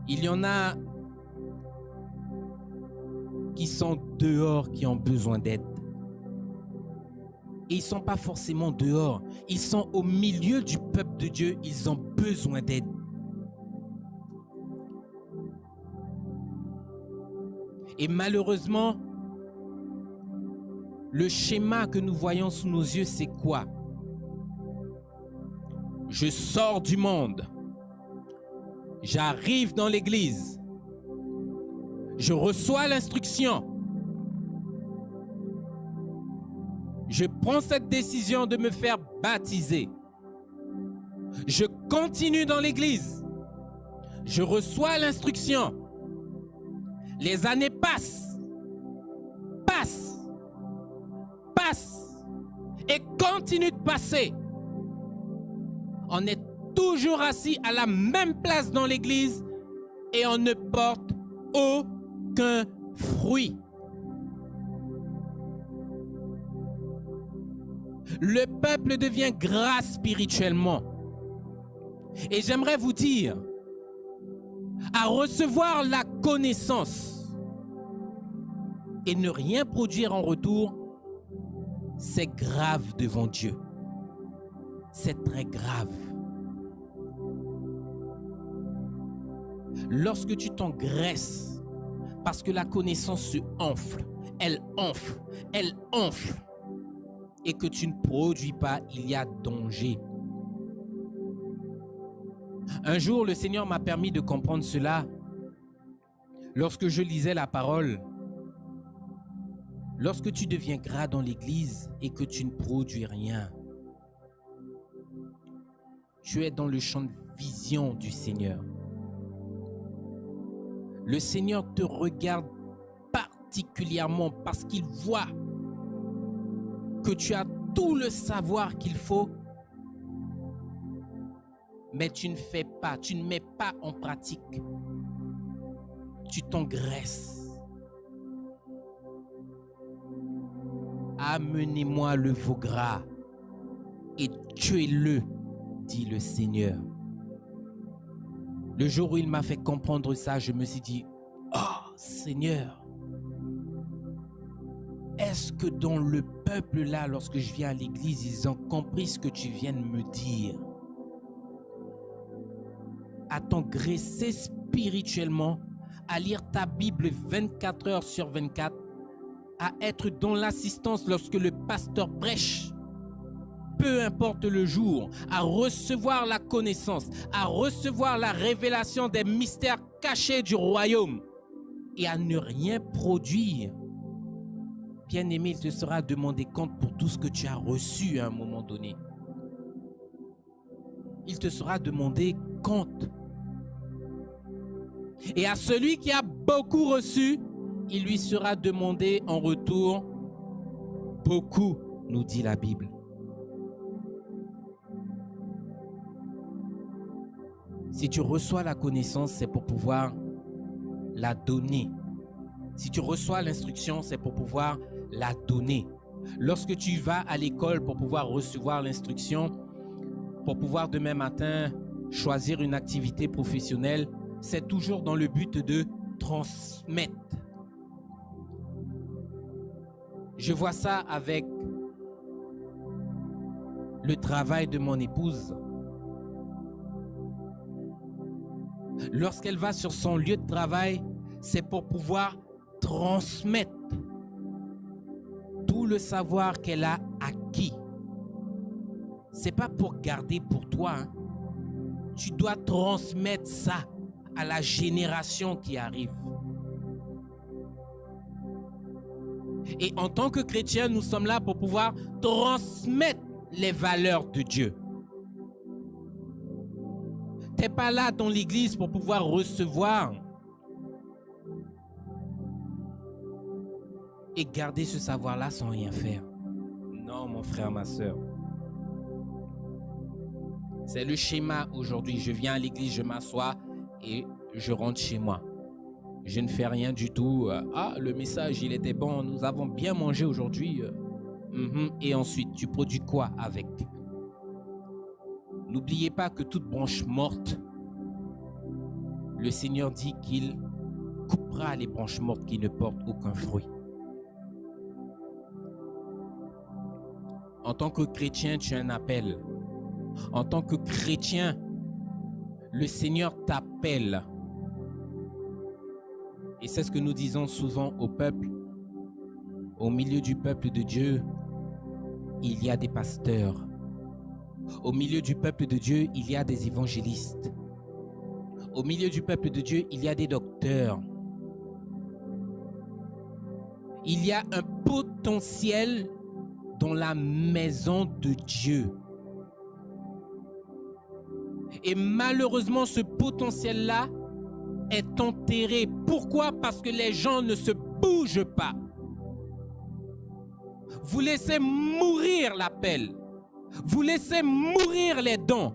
Il y en a qui sont dehors, qui ont besoin d'aide. Et ils ne sont pas forcément dehors. Ils sont au milieu du peuple de Dieu. Ils ont besoin d'aide. Et malheureusement, le schéma que nous voyons sous nos yeux, c'est quoi? Je sors du monde. J'arrive dans l'église. Je reçois l'instruction. Je prends cette décision de me faire baptiser. Je continue dans l'église. Je reçois l'instruction. Les années passent, et continuent de passer. On est toujours assis à la même place dans l'église et on ne porte aucun fruit. Le peuple devient gras spirituellement. Et j'aimerais vous dire, à recevoir la connaissance et ne rien produire en retour, c'est grave devant Dieu. C'est très grave. Lorsque tu t'engraisses, parce que la connaissance se enfle, elle enfle, et que tu ne produis pas, il y a danger. Un jour, le Seigneur m'a permis de comprendre cela lorsque je lisais la parole. Lorsque tu deviens gras dans l'église et que tu ne produis rien, tu es dans le champ de vision du Seigneur. Le Seigneur te regarde particulièrement parce qu'il voit que tu as tout le savoir qu'il faut, mais tu ne fais pas, tu ne mets pas en pratique. Tu t'engraisses. Amenez-moi le veau gras et tuez-le, dit le Seigneur. Le jour où il m'a fait comprendre ça, je me suis dit, oh Seigneur, est-ce que dans le peuple là, lorsque je viens à l'église, ils ont compris ce que tu viens de me dire? À t'engraisser spirituellement, à lire ta Bible 24 heures sur 24, à être dans l'assistance lorsque le pasteur prêche, peu importe le jour, à recevoir la connaissance, à recevoir la révélation des mystères cachés du royaume et à ne rien produire. Bien-aimé, il te sera demandé compte pour tout ce que tu as reçu à un moment donné. Il te sera demandé compte. Et à celui qui a beaucoup reçu, il lui sera demandé en retour beaucoup, nous dit la Bible. Si tu reçois la connaissance, c'est pour pouvoir la donner. Si tu reçois l'instruction, c'est pour pouvoir la donner. Lorsque tu vas à l'école pour pouvoir recevoir l'instruction, pour pouvoir demain matin choisir une activité professionnelle, c'est toujours dans le but de transmettre. Je vois ça avec le travail de mon épouse. Lorsqu'elle va sur son lieu de travail, c'est pour pouvoir transmettre tout le savoir qu'elle a acquis. C'est pas pour garder pour toi, hein. Tu dois transmettre ça à la génération qui arrive. Et en tant que chrétiens, nous sommes là pour pouvoir transmettre les valeurs de Dieu. Tu n'es pas là dans l'église pour pouvoir recevoir et garder ce savoir-là sans rien faire. Non, mon frère, ma soeur. C'est le schéma aujourd'hui. Je viens à l'église, je m'assois et je rentre chez moi. Je ne fais rien du tout. Ah, le message, il était bon. Nous avons bien mangé aujourd'hui. Et ensuite, tu produis quoi avec? N'oubliez pas que toute branche morte, le Seigneur dit qu'il coupera les branches mortes qui ne portent aucun fruit. En tant que chrétien, tu as un appel. En tant que chrétien, le Seigneur t'appelle. Et c'est ce que nous disons souvent au peuple. Au milieu du peuple de Dieu, il y a des pasteurs. Au milieu du peuple de Dieu, il y a des évangélistes. Au milieu du peuple de Dieu, il y a des docteurs. Il y a un potentiel dans la maison de Dieu. Et malheureusement, ce potentiel-là est enterré. Pourquoi? Parce que les gens ne se bougent pas. Vous laissez mourir l'appel. Vous laissez mourir les dons.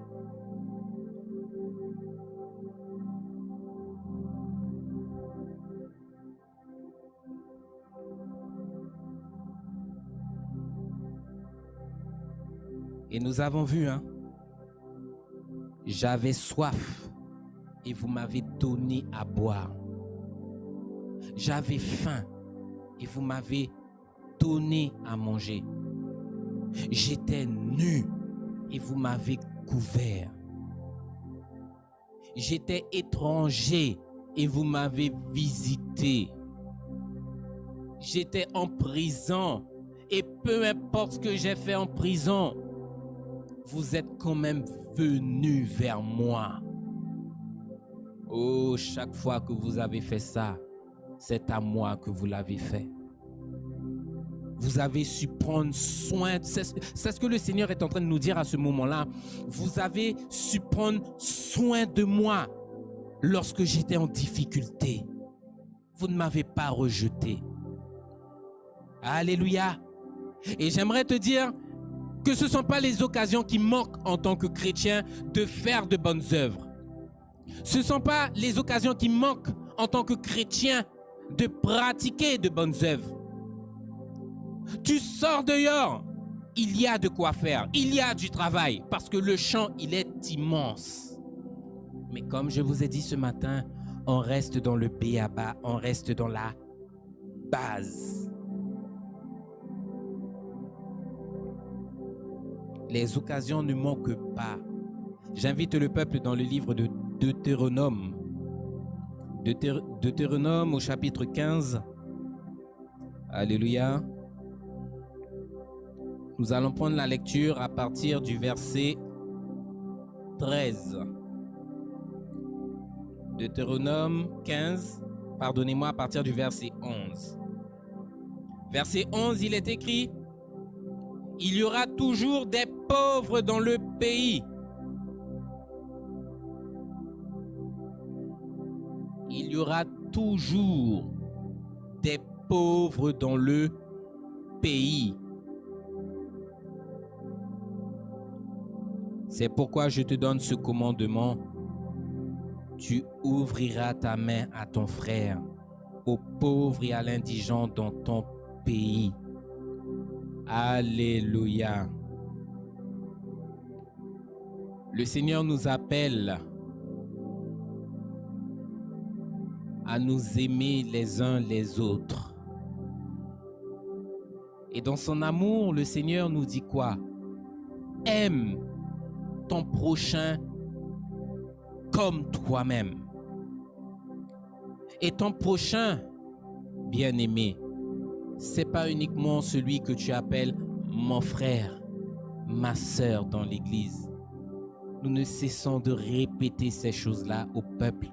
Et nous avons vu, j'avais soif et vous m'avez donné à boire. J'avais faim et vous m'avez donné à manger. J'étais nu et vous m'avez couvert. J'étais étranger et vous m'avez visité. J'étais en prison et peu importe ce que j'ai fait en prison, vous êtes quand même venu vers moi. Oh, chaque fois que vous avez fait ça, c'est à moi que vous l'avez fait. Vous avez su prendre soin, c'est ce que le Seigneur est en train de nous dire à ce moment-là. Vous avez su prendre soin de moi lorsque j'étais en difficulté. Vous ne m'avez pas rejeté. Alléluia. Et j'aimerais te dire que ce ne sont pas les occasions qui manquent en tant que chrétien de faire de bonnes œuvres. Ce ne sont pas les occasions qui manquent en tant que chrétien de pratiquer de bonnes œuvres. Tu sors dehors, il y a de quoi faire, il y a du travail, parce que le champ, il est immense. Mais comme je vous ai dit ce matin, on reste dans le b.a.-ba, on reste dans la base. Les occasions ne manquent pas. J'invite le peuple dans le livre de Deutéronome. Deutéronome au chapitre 15. Alléluia. Nous allons prendre la lecture à partir du verset 13. Deutéronome 15, pardonnez-moi, à partir du verset 11. Verset 11, il est écrit: il y aura toujours des pauvres dans le pays. Il y aura toujours des pauvres dans le pays. C'est pourquoi je te donne ce commandement. Tu ouvriras ta main à ton frère, aux pauvres et à l'indigent dans ton pays. Alléluia. Le Seigneur nous appelle à nous aimer les uns les autres. Et dans son amour, le Seigneur nous dit quoi? Aime ton prochain comme toi-même. Et ton prochain, bien-aimé, c'est pas uniquement celui que tu appelles mon frère, ma sœur dans l'église. Nous ne cessons de répéter ces choses-là au peuple.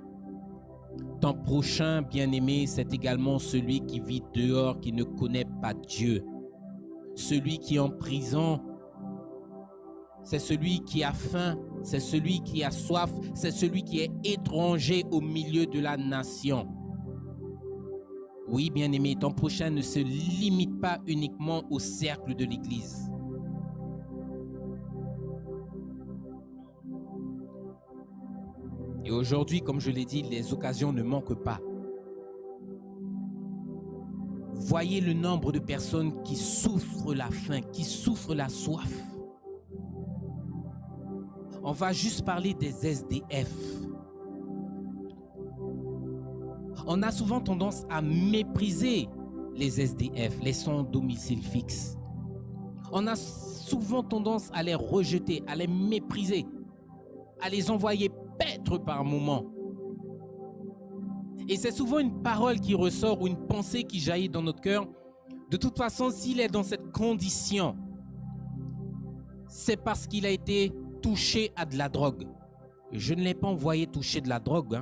Ton prochain, bien-aimé, c'est également celui qui vit dehors, qui ne connaît pas Dieu. Celui qui est en prison, c'est celui qui a faim, c'est celui qui a soif, c'est celui qui est étranger au milieu de la nation. Oui, bien-aimé, ton prochain ne se limite pas uniquement au cercle de l'Église. Et aujourd'hui, comme je l'ai dit, les occasions ne manquent pas. Voyez le nombre de personnes qui souffrent la faim, qui souffrent la soif. On va juste parler des SDF. On a souvent tendance à mépriser les SDF, les sans domicile fixe. On a souvent tendance à les rejeter, à les mépriser, à les envoyer paître par moments. Et c'est souvent une parole qui ressort ou une pensée qui jaillit dans notre cœur. De toute façon, s'il est dans cette condition, c'est parce qu'il a été touché à de la drogue. Je ne l'ai pas envoyé toucher de la drogue.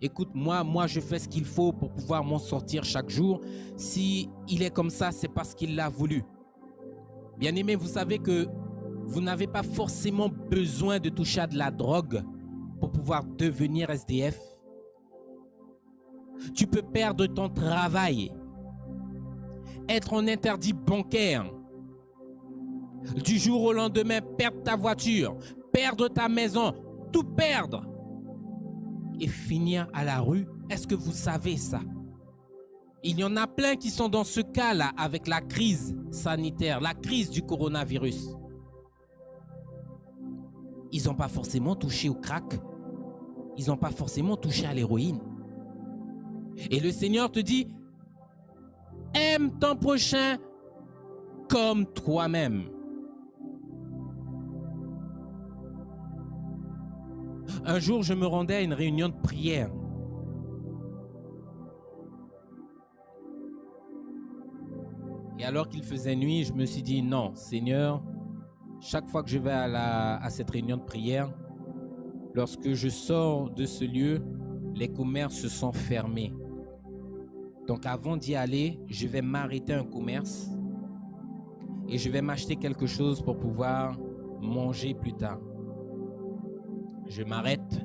Écoute, moi, je fais ce qu'il faut pour pouvoir m'en sortir chaque jour. Si il est comme ça, c'est parce qu'il l'a voulu. Bien-aimés, vous savez que vous n'avez pas forcément besoin de toucher à de la drogue pour pouvoir devenir SDF. Tu peux perdre ton travail, être en interdit bancaire, du jour au lendemain perdre ta voiture, perdre ta maison, tout perdre et finir à la rue. Est-ce que vous savez ça? Il y en a plein qui sont dans ce cas-là avec la crise sanitaire, la crise du coronavirus. Ils n'ont pas forcément touché au crack, ils n'ont pas forcément touché à l'héroïne. Et le Seigneur te dit, aime ton prochain comme toi-même. Un jour, je me rendais à une réunion de prière. Et alors qu'il faisait nuit, je me suis dit, non, Seigneur, chaque fois que je vais à cette réunion de prière, lorsque je sors de ce lieu, les commerces sont fermés. Donc avant d'y aller, je vais m'arrêter à un commerce et je vais m'acheter quelque chose pour pouvoir manger plus tard. Je m'arrête,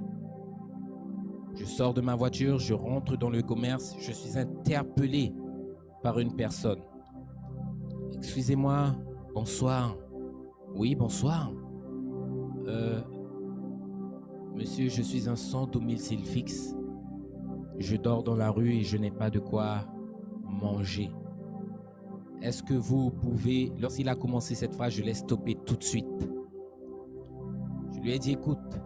je sors de ma voiture, je rentre dans le commerce, je suis interpellé par une personne. Excusez-moi, bonsoir. Oui, bonsoir. Monsieur, je suis un sans domicile fixe. Je dors dans la rue et je n'ai pas de quoi manger. Est-ce que vous pouvez... Lorsqu'il a commencé cette phrase, je l'ai stoppé tout de suite. Je lui ai dit, écoute,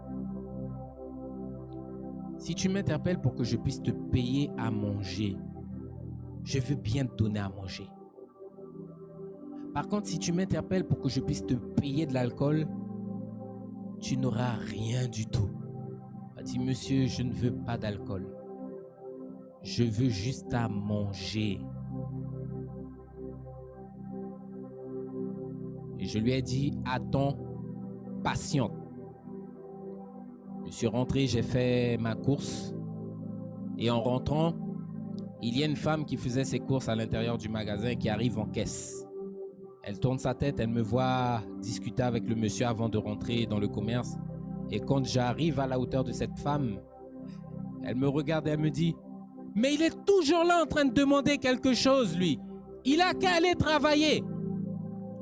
si tu m'interpelles pour que je puisse te payer à manger, je veux bien te donner à manger. Par contre, si tu m'interpelles pour que je puisse te payer de l'alcool, tu n'auras rien du tout. Il m'a dit, monsieur, je ne veux pas d'alcool. Je veux juste à manger. Et je lui ai dit, attends, patiente. Je suis rentré, j'ai fait ma course. Et en rentrant, il y a une femme qui faisait ses courses à l'intérieur du magasin qui arrive en caisse. Elle tourne sa tête, elle me voit discuter avec le monsieur avant de rentrer dans le commerce. Et quand j'arrive à la hauteur de cette femme, elle me regarde et elle me dit, mais il est toujours là en train de demander quelque chose, lui. Il a qu'à aller travailler.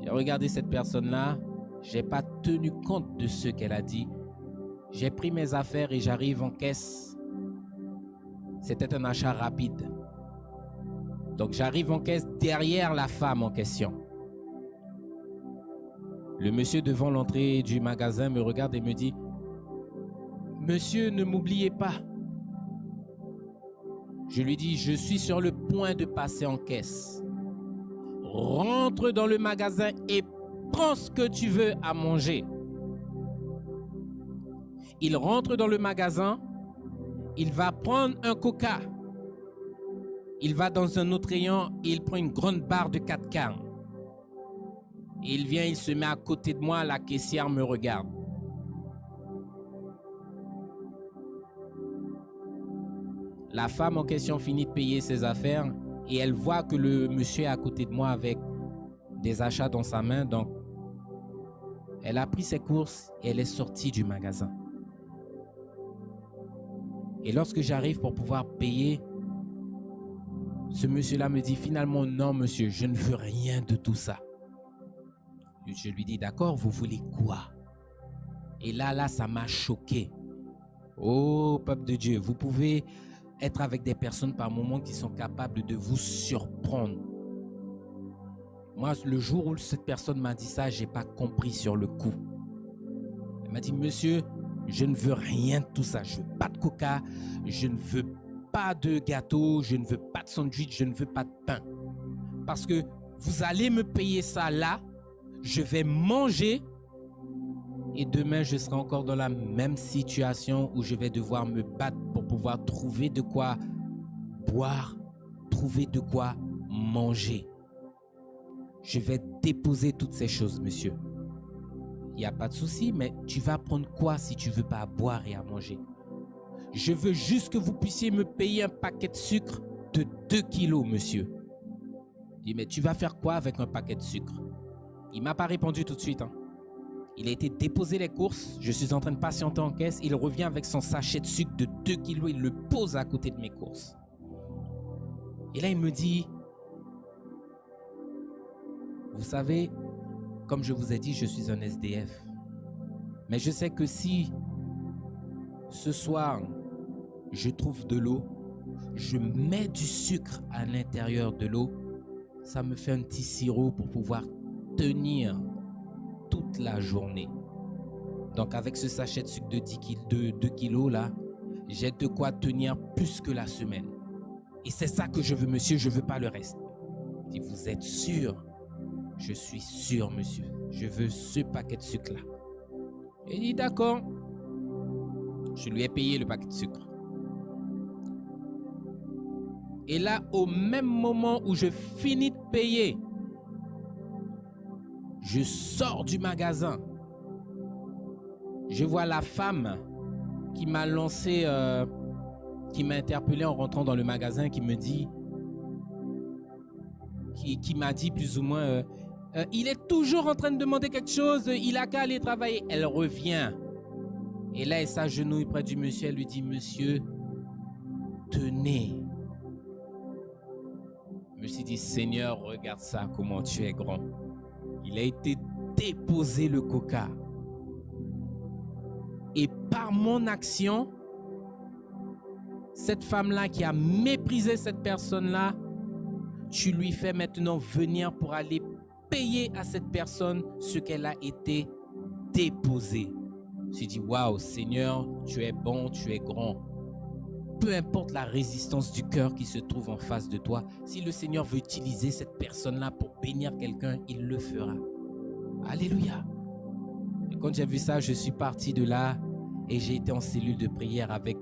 J'ai regardé cette personne-là, j'ai pas tenu compte de ce qu'elle a dit. J'ai pris mes affaires et j'arrive en caisse. C'était un achat rapide. Donc j'arrive en caisse derrière la femme en question. Le monsieur devant l'entrée du magasin me regarde et me dit, monsieur, ne m'oubliez pas. Je lui dis, je suis sur le point de passer en caisse. Rentre dans le magasin et prends ce que tu veux à manger. Il rentre dans le magasin, il va prendre un coca. Il va dans un autre rayon et il prend une grande barre de 4 quarts. Il vient, il se met à côté de moi, la caissière me regarde. La femme en question finit de payer ses affaires et elle voit que le monsieur est à côté de moi avec des achats dans sa main. Donc, elle a pris ses courses et elle est sortie du magasin. Et lorsque j'arrive pour pouvoir payer, ce monsieur-là me dit finalement, non monsieur, je ne veux rien de tout ça. Je lui dis, d'accord, vous voulez quoi? Et là, ça m'a choqué. Oh, peuple de Dieu, vous pouvez être avec des personnes par moment qui sont capables de vous surprendre. Moi, le jour où cette personne m'a dit ça, je n'ai pas compris sur le coup. Elle m'a dit, monsieur, je ne veux rien de tout ça. Je ne veux pas de coca, je ne veux pas de gâteau, je ne veux pas de sandwich, je ne veux pas de pain. Parce que vous allez me payer ça là, je vais manger et demain je serai encore dans la même situation où je vais devoir me battre pour pouvoir trouver de quoi boire, trouver de quoi manger. Je vais déposer toutes ces choses, monsieur. Il n'y a pas de souci, mais tu vas prendre quoi si tu ne veux pas à boire et à manger? Je veux juste que vous puissiez me payer un paquet de sucre de 2 kilos, monsieur. Je dis, mais tu vas faire quoi avec un paquet de sucre? Il ne m'a pas répondu tout de suite. Il a été déposer les courses. Je suis en train de patienter en caisse. Il revient avec son sachet de sucre de 2 kilos. Il le pose à côté de mes courses. Et là, il me dit, vous savez, comme je vous ai dit, je suis un SDF. Mais je sais que si ce soir, je trouve de l'eau, je mets du sucre à l'intérieur de l'eau, ça me fait un petit sirop pour pouvoir tenir toute la journée. Donc avec ce sachet de sucre de 2 kilos là, j'ai de quoi tenir plus que la semaine. Et c'est ça que je veux, monsieur, je ne veux pas le reste. Si vous êtes sûr? Je suis sûr, monsieur. Je veux ce paquet de sucre là. Il dit d'accord. Je lui ai payé le paquet de sucre. Et là, au même moment où je finis de payer, je sors du magasin. Je vois la femme qui m'a lancé, qui m'a interpellé en rentrant dans le magasin, qui me dit, qui m'a dit plus ou moins, il est toujours en train de demander quelque chose, il a qu'à aller travailler. Elle revient. Et là, elle s'agenouille près du monsieur, elle lui dit, monsieur, tenez. Je me suis dit, Seigneur, regarde ça, comment tu es grand. Il a été déposé le coca. Et par mon action, cette femme-là qui a méprisé cette personne-là, tu lui fais maintenant venir pour aller payer à cette personne ce qu'elle a été déposée. Je me suis dit, waouh, Seigneur, tu es bon, tu es grand. Peu importe la résistance du cœur qui se trouve en face de toi, si le Seigneur veut utiliser cette personne-là pour bénir quelqu'un, il le fera. Alléluia. Et quand j'ai vu ça, je suis parti de là et j'ai été en cellule de prière avec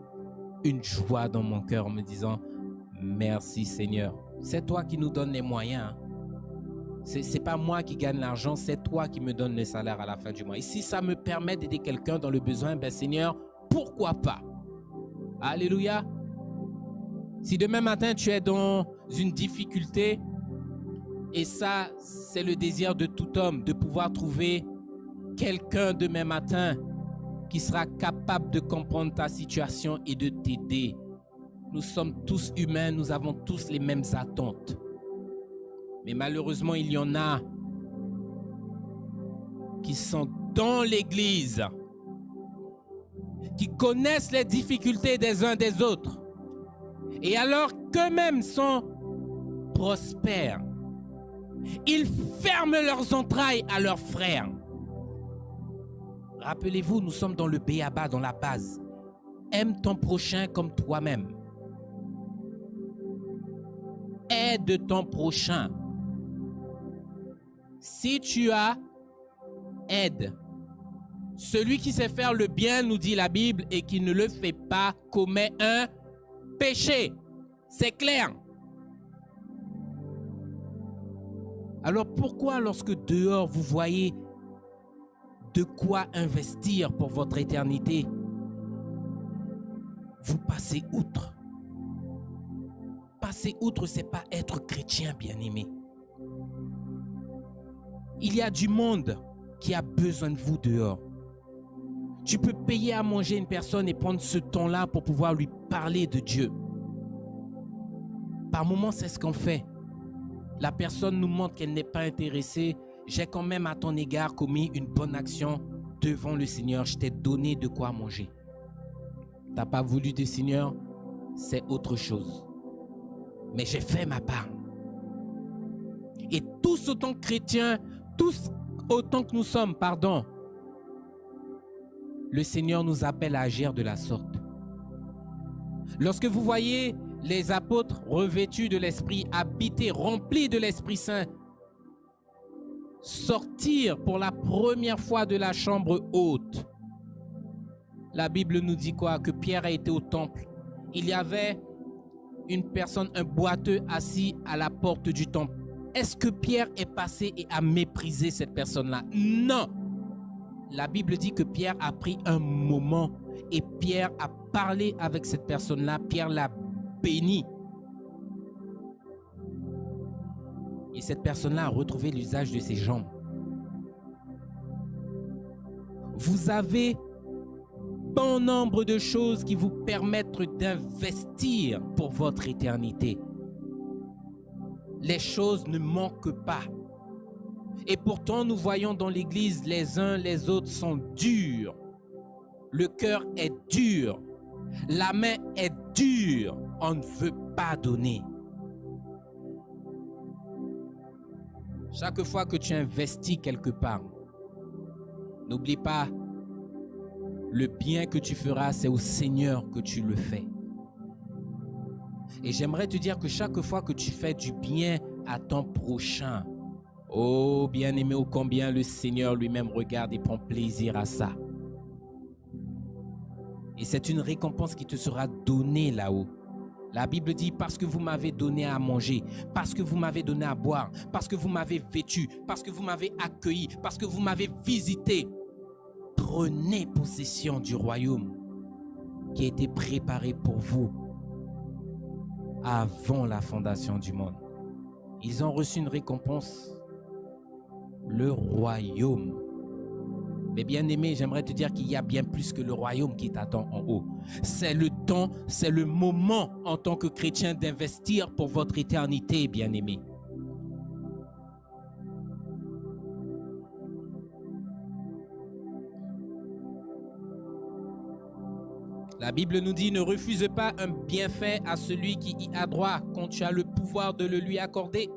une joie dans mon cœur en me disant, merci Seigneur. C'est toi qui nous donnes les moyens. C'est pas moi qui gagne l'argent, c'est toi qui me donnes le salaire à la fin du mois. Et si ça me permet d'aider quelqu'un dans le besoin, ben Seigneur, pourquoi pas? Alléluia. Si demain matin tu es dans une difficulté, et ça c'est le désir de tout homme, de pouvoir trouver quelqu'un demain matin qui sera capable de comprendre ta situation et de t'aider. Nous sommes tous humains, nous avons tous les mêmes attentes. Mais malheureusement, il y en a qui sont dans l'église, qui connaissent les difficultés des uns des autres. Et alors qu'eux-mêmes sont prospères, ils ferment leurs entrailles à leurs frères. Rappelez-vous, nous sommes dans le béaba, dans la base. Aime ton prochain comme toi-même. Aide ton prochain. Si tu as, aide. Celui qui sait faire le bien, nous dit la Bible, et qui ne le fait pas, commet un péché. C'est clair. Alors pourquoi lorsque dehors vous voyez de quoi investir pour votre éternité, vous passez outre? Passer outre, c'est pas être chrétien, bien-aimé. Il y a du monde qui a besoin de vous dehors. Tu peux payer à manger une personne et prendre ce temps-là pour pouvoir lui parler de Dieu. Par moments, c'est ce qu'on fait. La personne nous montre qu'elle n'est pas intéressée. J'ai quand même à ton égard commis une bonne action devant le Seigneur. Je t'ai donné de quoi manger. Tu n'as pas voulu du Seigneur, c'est autre chose. Mais j'ai fait ma part. Et tous autant que chrétiens, tous autant que nous sommes, le Seigneur nous appelle à agir de la sorte. Lorsque vous voyez les apôtres revêtus de l'Esprit, habités, remplis de l'Esprit Saint, sortir pour la première fois de la chambre haute, la Bible nous dit quoi? Que Pierre a été au temple. Il y avait une personne, un boiteux assis à la porte du temple. Est-ce que Pierre est passé et a méprisé cette personne-là? Non. La Bible dit que Pierre a pris un moment et Pierre a parlé avec cette personne-là. Pierre l'a béni. Et cette personne-là a retrouvé l'usage de ses jambes. Vous avez bon nombre de choses qui vous permettent d'investir pour votre éternité. Les choses ne manquent pas. Et pourtant, nous voyons dans l'Église, les uns les autres sont durs. Le cœur est dur. La main est dure. On ne veut pas donner. Chaque fois que tu investis quelque part, n'oublie pas, le bien que tu feras, c'est au Seigneur que tu le fais. Et j'aimerais te dire que chaque fois que tu fais du bien à ton prochain, oh bien-aimé, ô combien le Seigneur lui-même regarde et prend plaisir à ça. Et c'est une récompense qui te sera donnée là-haut. La Bible dit, parce que vous m'avez donné à manger, parce que vous m'avez donné à boire, parce que vous m'avez vêtu, parce que vous m'avez accueilli, parce que vous m'avez visité, prenez possession du royaume qui a été préparé pour vous avant la fondation du monde. Ils ont reçu une récompense, le royaume. Mais bien aimé, j'aimerais te dire qu'il y a bien plus que le royaume qui t'attend en haut. C'est le temps, c'est le moment en tant que chrétien d'investir pour votre éternité, bien aimé. La Bible nous dit, ne refuse pas un bienfait à celui qui y a droit quand tu as le pouvoir de le lui accorder.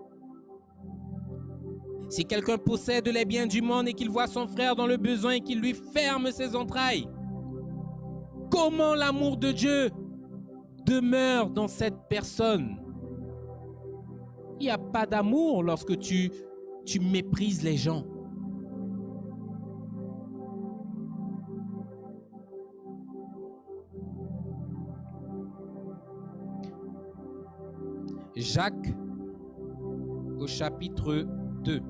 Si quelqu'un possède les biens du monde et qu'il voit son frère dans le besoin et qu'il lui ferme ses entrailles, comment l'amour de Dieu demeure dans cette personne? Il n'y a pas d'amour lorsque tu méprises les gens. Jacques au chapitre 2.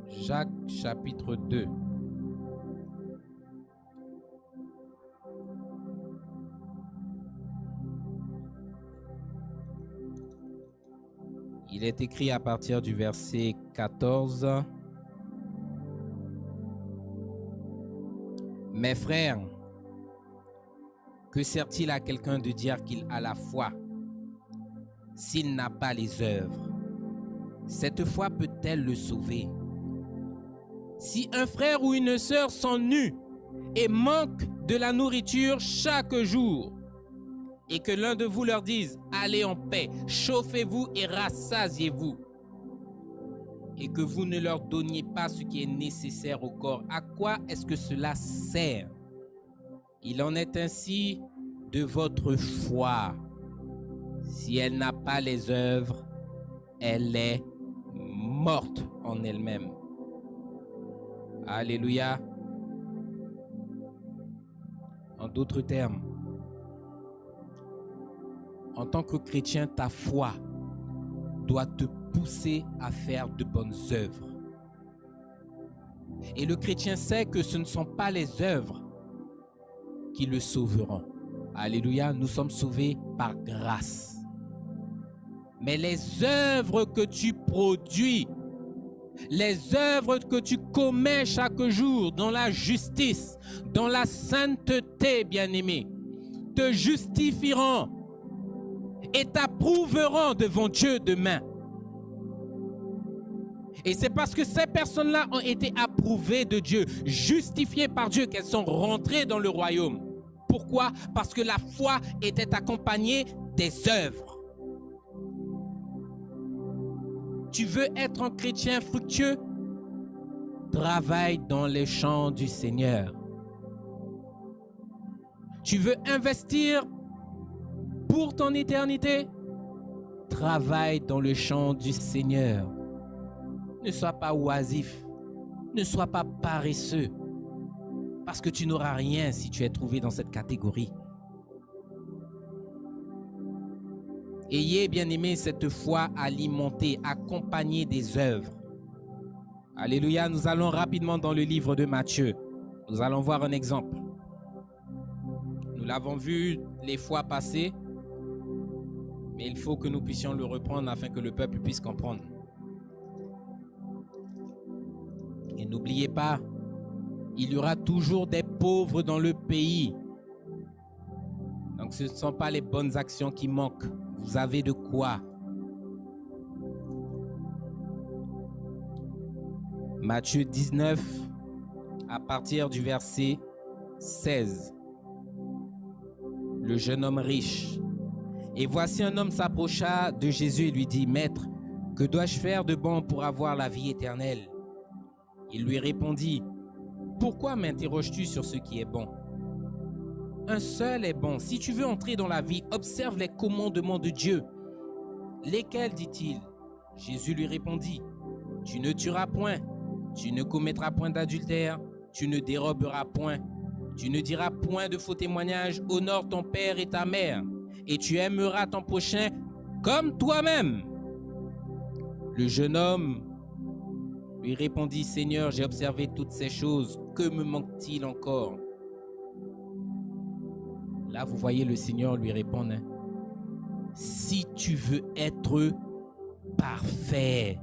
Jacques chapitre 2. Il est écrit à partir du verset 14. Mes frères, que sert-il à quelqu'un de dire qu'il a la foi s'il n'a pas les œuvres? Cette foi peut-elle le sauver? Si un frère ou une sœur s'ennuie et manque de la nourriture chaque jour, et que l'un de vous leur dise, allez en paix, chauffez-vous et rassasiez-vous, et que vous ne leur donniez pas ce qui est nécessaire au corps, à quoi est-ce que cela sert? Il en est ainsi de votre foi. Si elle n'a pas les œuvres, elle est morte en elle-même. Alléluia. En d'autres termes, en tant que chrétien, ta foi doit te pousser à faire de bonnes œuvres. Et le chrétien sait que ce ne sont pas les œuvres qui le sauveront. Alléluia, nous sommes sauvés par grâce. Mais les œuvres que tu produis, les œuvres que tu commets chaque jour dans la justice, dans la sainteté, bien-aimé, te justifieront et t'approuveront devant Dieu demain. Et c'est parce que ces personnes-là ont été approuvées de Dieu, justifiées par Dieu, qu'elles sont rentrées dans le royaume. Pourquoi? Parce que la foi était accompagnée des œuvres. Tu veux être un chrétien fructueux? Travaille dans les champs du Seigneur. Tu veux investir pour ton éternité? Travaille dans le champ du Seigneur. Ne sois pas oisif. Ne sois pas paresseux. Parce que tu n'auras rien si tu es trouvé dans cette catégorie. Ayez, bien-aimés, cette foi alimentée, accompagnée des œuvres. Alléluia, nous allons rapidement dans le livre de Matthieu. Nous allons voir un exemple. Nous l'avons vu les fois passées, mais il faut que nous puissions le reprendre afin que le peuple puisse comprendre. Et n'oubliez pas, il y aura toujours des pauvres dans le pays. Donc ce ne sont pas les bonnes actions qui manquent. Vous avez de quoi. Matthieu 19, à partir du verset 16. Le jeune homme riche. Et voici un homme s'approcha de Jésus et lui dit, « Maître, que dois-je faire de bon pour avoir la vie éternelle ?» Il lui répondit, « Pourquoi m'interroges-tu sur ce qui est bon? Un seul est bon. Si tu veux entrer dans la vie, observe les commandements de Dieu. » Lesquels, dit-il? Jésus lui répondit, « Tu ne tueras point, tu ne commettras point d'adultère, tu ne déroberas point, tu ne diras point de faux témoignages, honore ton père et ta mère, et tu aimeras ton prochain comme toi-même. » Le jeune homme lui répondit, « Seigneur, j'ai observé toutes ces choses, que me manque-t-il encore? » Là, vous voyez le Seigneur lui répondre, hein, si tu veux être parfait,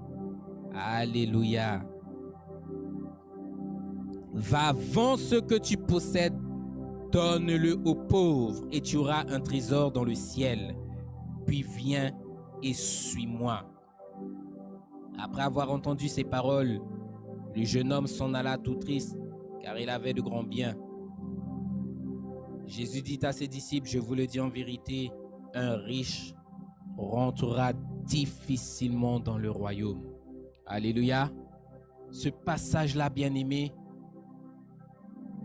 alléluia, va vends ce que tu possèdes, donne-le aux pauvres et tu auras un trésor dans le ciel. Puis viens et suis-moi. Après avoir entendu ces paroles, le jeune homme s'en alla tout triste, car il avait de grands biens. Jésus dit à ses disciples, je vous le dis en vérité, un riche rentrera difficilement dans le royaume. Alléluia. Ce passage-là, bien-aimé,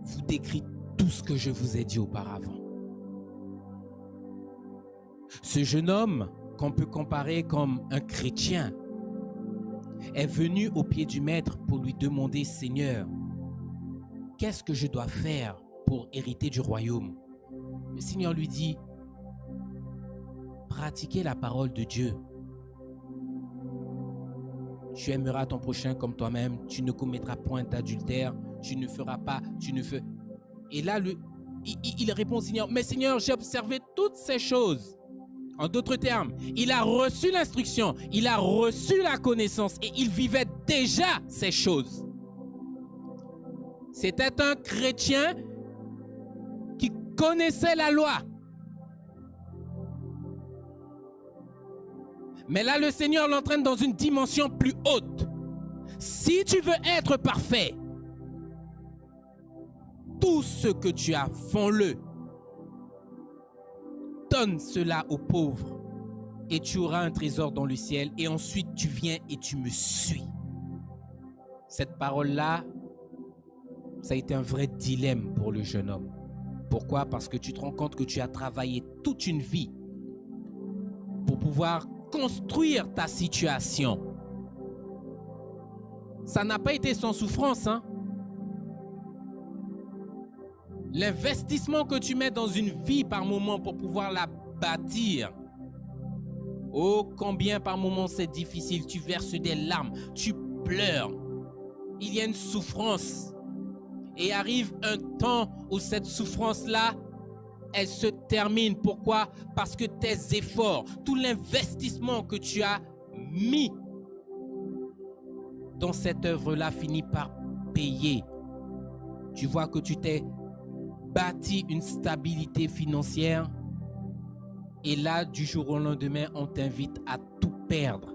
vous décrit tout ce que je vous ai dit auparavant. Ce jeune homme, qu'on peut comparer comme un chrétien, est venu au pied du maître pour lui demander, Seigneur, qu'est-ce que je dois faire pour hériter du royaume? Le Seigneur lui dit, pratiquez la parole de Dieu. Tu aimeras ton prochain comme toi-même, tu ne commettras point d'adultère, tu ne feras pas, tu ne fais... Et là, il répond au Seigneur, mais Seigneur, j'ai observé toutes ces choses. En d'autres termes, il a reçu l'instruction, il a reçu la connaissance et il vivait déjà ces choses. C'était un chrétien qui connaissait la loi. Mais là, le Seigneur l'entraîne dans une dimension plus haute. Si tu veux être parfait, tout ce que tu as, vends-le. Donne cela aux pauvres et tu auras un trésor dans le ciel. Et ensuite, tu viens et tu me suis. Cette parole-là, ça a été un vrai dilemme pour le jeune homme. Pourquoi? Parce que tu te rends compte que tu as travaillé toute une vie pour pouvoir construire ta situation. Ça n'a pas été sans souffrance, hein? L'investissement que tu mets dans une vie par moment pour pouvoir la bâtir. Oh, combien par moment c'est difficile. Tu verses des larmes, tu pleures. Il y a une souffrance. Et arrive un temps où cette souffrance-là, elle se termine. Pourquoi? Parce que tes efforts, tout l'investissement que tu as mis dans cette œuvre-là finit par payer. Tu vois que tu t'es bâti une stabilité financière et là, du jour au lendemain, on t'invite à tout perdre.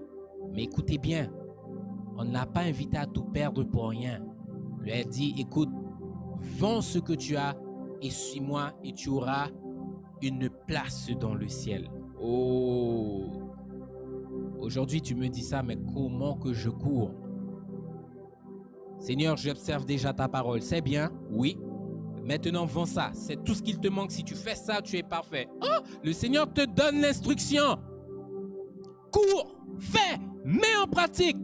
Mais écoutez bien, on ne l'a pas invité à tout perdre pour rien. Il lui a dit, écoute, vends ce que tu as et suis-moi et tu auras une place dans le ciel. Oh! Aujourd'hui, tu me dis ça, mais comment que je cours? Seigneur, j'observe déjà ta parole. C'est bien? Oui. Maintenant, vends ça. C'est tout ce qu'il te manque. Si tu fais ça, tu es parfait. Oh! Le Seigneur te donne l'instruction. cours, fais, mets en pratique.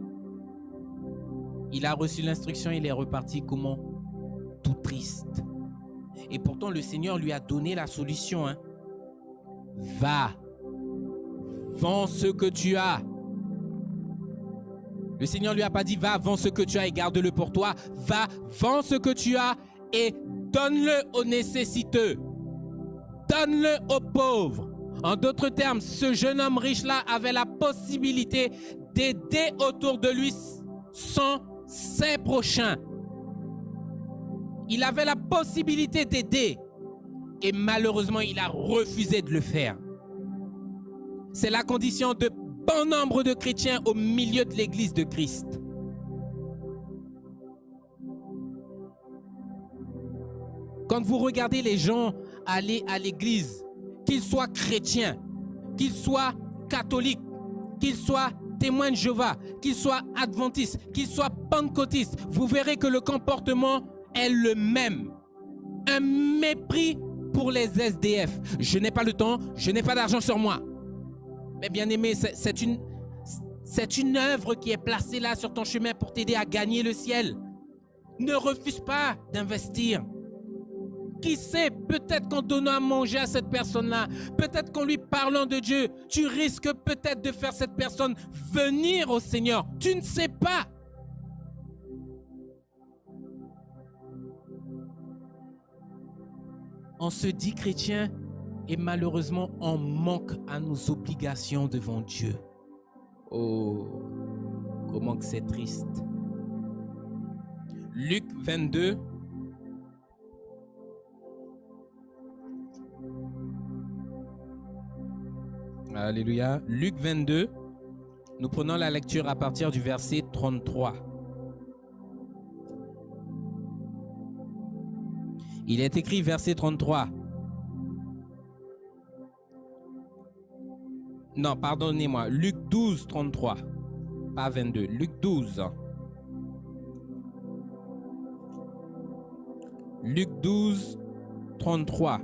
Il a reçu l'instruction, il est reparti comment? Tout triste. Et pourtant, le Seigneur lui a donné la solution. Va, vends ce que tu as. Le Seigneur lui a pas dit, va, vends ce que tu as et garde-le pour toi. Va, vends ce que tu as et donne-le aux nécessiteux. Donne-le aux pauvres. En d'autres termes, ce jeune homme riche-là avait la possibilité d'aider autour de lui ses prochains. Il avait la possibilité d'aider et malheureusement, il a refusé de le faire. C'est la condition de bon nombre de chrétiens au milieu de l'Église de Christ. Quand vous regardez les gens aller à l'église, qu'ils soient chrétiens, qu'ils soient catholiques, qu'ils soient témoins de Jéhovah, qu'ils soient adventistes, qu'ils soient pentecôtistes, vous verrez que le comportement est le même. Un mépris pour les SDF. Je n'ai pas le temps, je n'ai pas d'argent sur moi. Mais bien aimé, c'est une œuvre qui est placée là sur ton chemin pour t'aider à gagner le ciel. Ne refuse pas d'investir. Qui sait, peut-être qu'en donnant à manger à cette personne-là, peut-être qu'en lui parlant de Dieu, tu risques peut-être de faire cette personne venir au Seigneur. Tu ne sais pas. On se dit chrétien et malheureusement, on manque à nos obligations devant Dieu. Oh, comment que c'est triste. Luc 22. Alléluia. Luc 22, nous prenons la lecture à partir du verset 33. Il est écrit verset 33. Non, pardonnez-moi. Luc 12, 33. Pas 22. Luc 12. Luc 12, 33.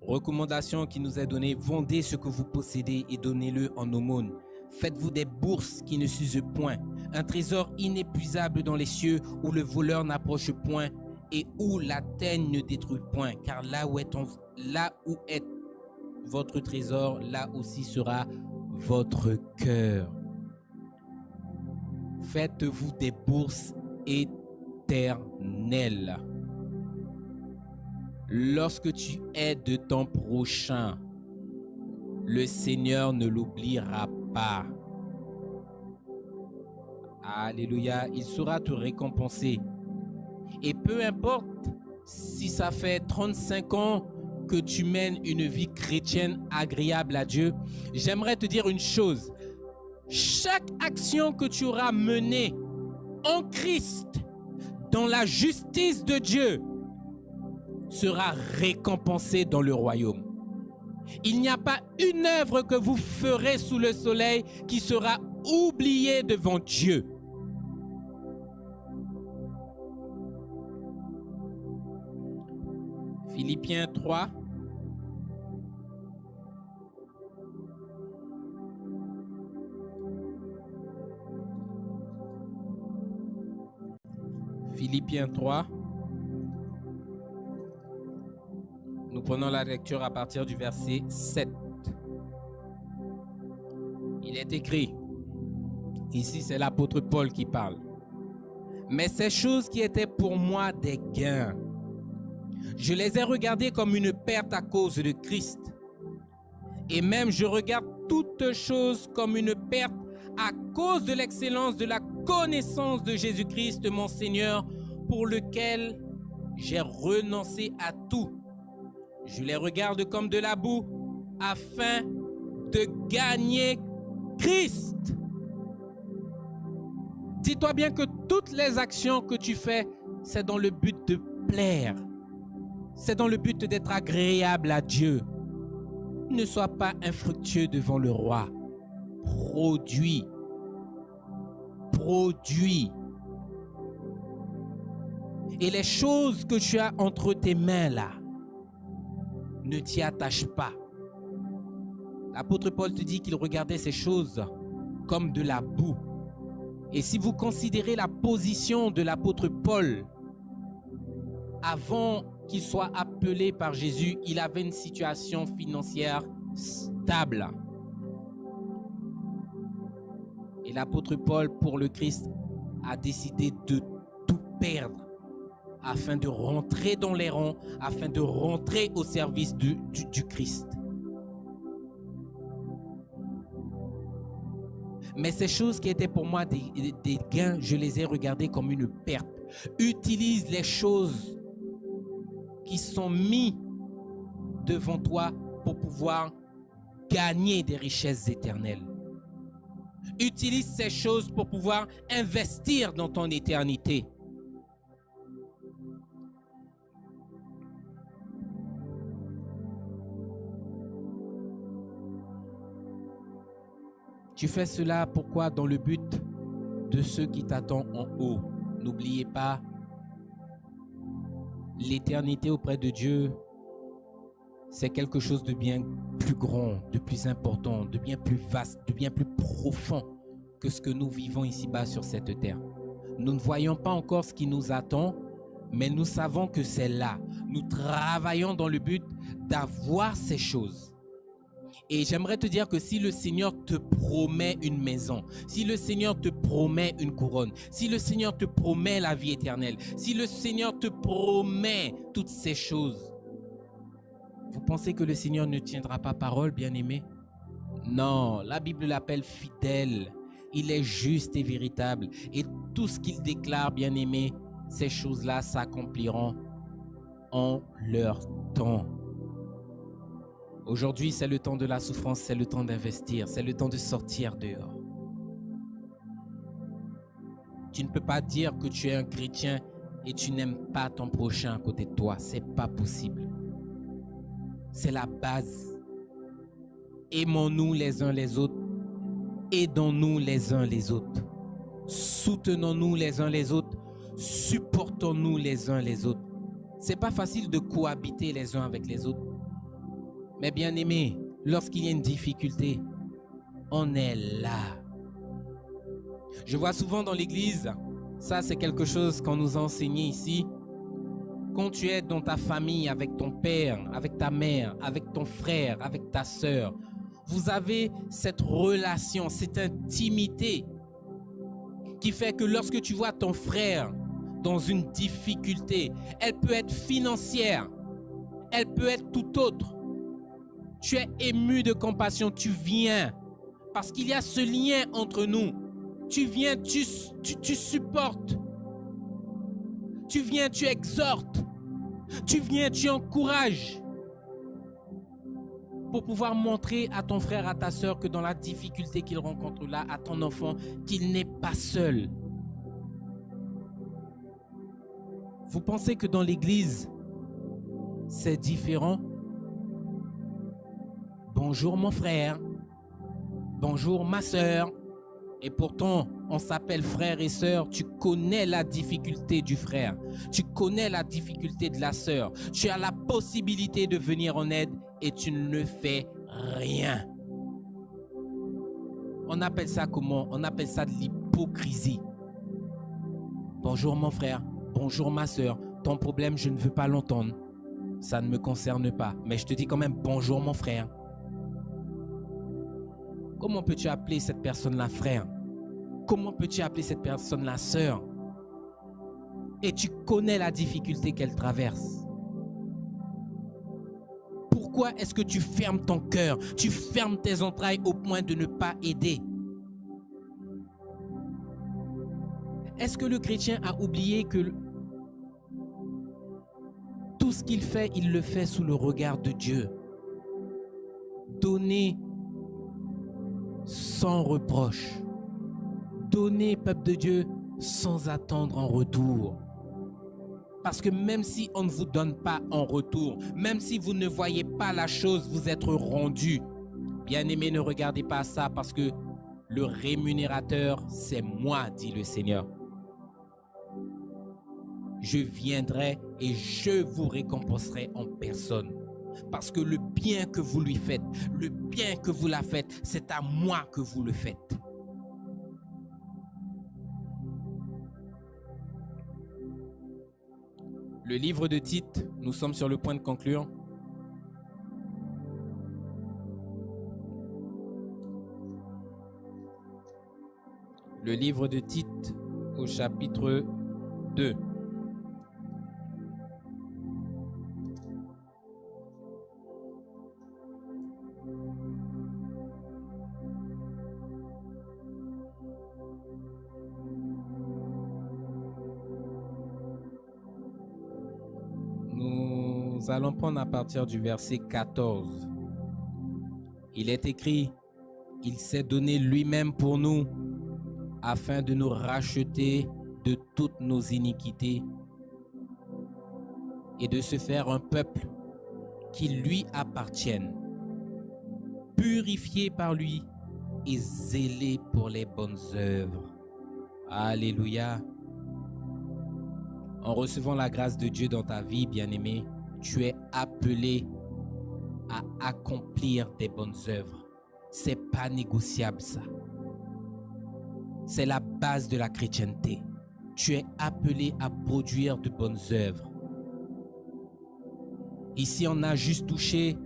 Recommandation qui nous est donnée, vendez ce que vous possédez et donnez-le en aumône. Faites-vous des bourses qui ne s'usent point, un trésor inépuisable dans les cieux où le voleur n'approche point et où la teigne ne détruit point. Car là où est votre trésor, là aussi sera votre cœur. Faites-vous des bourses éternelles. Lorsque tu aides de ton prochain, le Seigneur ne l'oubliera pas. Alléluia, il saura te récompenser. Et peu importe si ça fait 35 ans que tu mènes une vie chrétienne agréable à Dieu, j'aimerais te dire une chose. Chaque action que tu auras menée en Christ, dans la justice de Dieu, sera récompensé dans le royaume. Il n'y a pas une œuvre que vous ferez sous le soleil qui sera oubliée devant Dieu. Philippiens 3. Philippiens 3. Nous prenons la lecture à partir du verset 7. Il est écrit, ici c'est l'apôtre Paul qui parle. Mais ces choses qui étaient pour moi des gains, je les ai regardées comme une perte à cause de Christ. Et même je regarde toutes choses comme une perte à cause de l'excellence de la connaissance de Jésus-Christ, mon Seigneur, pour lequel j'ai renoncé à tout. Je les regarde comme de la boue afin de gagner Christ. Dis-toi bien que toutes les actions que tu fais, c'est dans le but de plaire. C'est dans le but d'être agréable à Dieu. Ne sois pas infructueux devant le roi. Produis. Produis. Et les choses que tu as entre tes mains là, ne t'y attache pas. L'apôtre Paul te dit qu'il regardait ces choses comme de la boue. Et si vous considérez la position de l'apôtre Paul, avant qu'il soit appelé par Jésus, il avait une situation financière stable. Et l'apôtre Paul, pour le Christ, a décidé de tout perdre afin de rentrer dans les rangs, afin de rentrer au service du Christ. Mais ces choses qui étaient pour moi des gains, je les ai regardées comme une perte. Utilise les choses qui sont mises devant toi pour pouvoir gagner des richesses éternelles. Utilise ces choses pour pouvoir investir dans ton éternité. Tu fais cela, pourquoi? Dans le but de ceux qui t'attendent en haut. N'oubliez pas, l'éternité auprès de Dieu, c'est quelque chose de bien plus grand, de plus important, de bien plus vaste, de bien plus profond que ce que nous vivons ici-bas sur cette terre. Nous ne voyons pas encore ce qui nous attend, mais nous savons que c'est là. Nous travaillons dans le but d'avoir ces choses. Et j'aimerais te dire que si le Seigneur te promet une maison, si le Seigneur te promet une couronne, si le Seigneur te promet la vie éternelle, si le Seigneur te promet toutes ces choses, vous pensez que le Seigneur ne tiendra pas parole, bien-aimé? Non, la Bible l'appelle fidèle. Il est juste et véritable. Et tout ce qu'il déclare, bien-aimé, ces choses-là s'accompliront en leur temps. Aujourd'hui, c'est le temps de la souffrance, c'est le temps d'investir, c'est le temps de sortir dehors. Tu ne peux pas dire que tu es un chrétien et tu n'aimes pas ton prochain à côté de toi. C'est pas possible. C'est la base. Aimons-nous les uns les autres. Aidons-nous les uns les autres. Soutenons-nous les uns les autres. Supportons-nous les uns les autres. C'est pas facile de cohabiter les uns avec les autres. Mais bien aimé, lorsqu'il y a une difficulté, on est là. Je vois souvent dans l'église, ça c'est quelque chose qu'on nous a enseigné ici. Quand tu es dans ta famille, avec ton père, avec ta mère, avec ton frère, avec ta sœur, vous avez cette relation, cette intimité qui fait que lorsque tu vois ton frère dans une difficulté, elle peut être financière, elle peut être tout autre. Tu es ému de compassion, tu viens parce qu'il y a ce lien entre nous. Tu viens, tu supportes. Tu viens, tu exhortes. Tu viens, tu encourages. Pour pouvoir montrer à ton frère, à ta sœur que dans la difficulté qu'il rencontre là, à ton enfant, qu'il n'est pas seul. Vous pensez que dans l'église, c'est différent? Bonjour mon frère, bonjour ma sœur. Et pourtant, on s'appelle frère et sœur. Tu connais la difficulté du frère. Tu connais la difficulté de la sœur. Tu as la possibilité de venir en aide et tu ne fais rien. On appelle ça comment? On appelle ça de l'hypocrisie. Bonjour mon frère, bonjour ma sœur. Ton problème, je ne veux pas l'entendre. Ça ne me concerne pas. Mais je te dis quand même bonjour mon frère. Comment peux-tu appeler cette personne-là frère? Comment peux-tu appeler cette personne-là sœur? Et tu connais la difficulté qu'elle traverse. Pourquoi est-ce que tu fermes ton cœur? Tu fermes tes entrailles au point de ne pas aider? Est-ce que le chrétien a oublié que tout ce qu'il fait, il le fait sous le regard de Dieu? Donner sans reproche. Donnez, peuple de Dieu, sans attendre en retour. Parce que même si on ne vous donne pas en retour, même si vous ne voyez pas la chose vous être rendue, bien-aimé, ne regardez pas ça parce que le rémunérateur, c'est moi, dit le Seigneur. Je viendrai et je vous récompenserai en personne. Parce que le bien que vous lui faites, le bien que vous la faites, c'est à moi que vous le faites. Le livre de Tite, nous sommes sur le point de conclure. Le livre de Tite au chapitre 2. Nous allons prendre à partir du verset 14. Il est écrit, « Il s'est donné lui-même pour nous, afin de nous racheter de toutes nos iniquités et de se faire un peuple qui lui appartienne, purifié par lui et zélé pour les bonnes œuvres. » Alléluia. En recevant la grâce de Dieu dans ta vie, bien-aimé, tu es appelé à accomplir des bonnes œuvres. C'est pas négociable, ça. C'est la base de la chrétienté. Tu es appelé à produire de bonnes œuvres. Ici, on a juste touché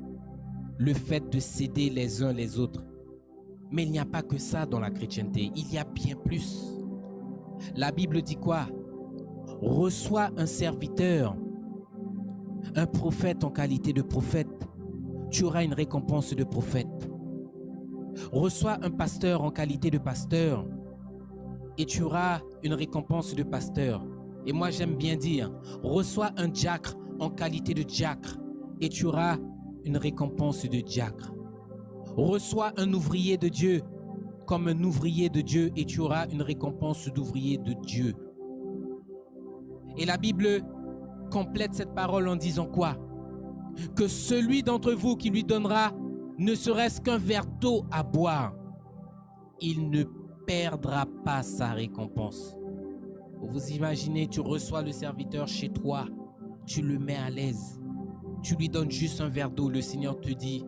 le fait de s'aider les uns les autres. Mais il n'y a pas que ça dans la chrétienté. Il y a bien plus. La Bible dit quoi? Reçois un serviteur, un prophète en qualité de prophète. Tu auras une récompense de prophète. Reçois un pasteur en qualité de pasteur. Et tu auras une récompense de pasteur. Et moi, j'aime bien dire, reçois un diacre en qualité de diacre et tu auras une récompense de diacre. Reçois un ouvrier de Dieu comme un ouvrier de Dieu et tu auras une récompense d'ouvrier de Dieu. Et la Bible complète cette parole en disant quoi? Que celui d'entre vous qui lui donnera ne serait-ce qu'un verre d'eau à boire, il ne perdra pas sa récompense. Vous imaginez, tu reçois le serviteur chez toi, tu le mets à l'aise, tu lui donnes juste un verre d'eau, le Seigneur te dit,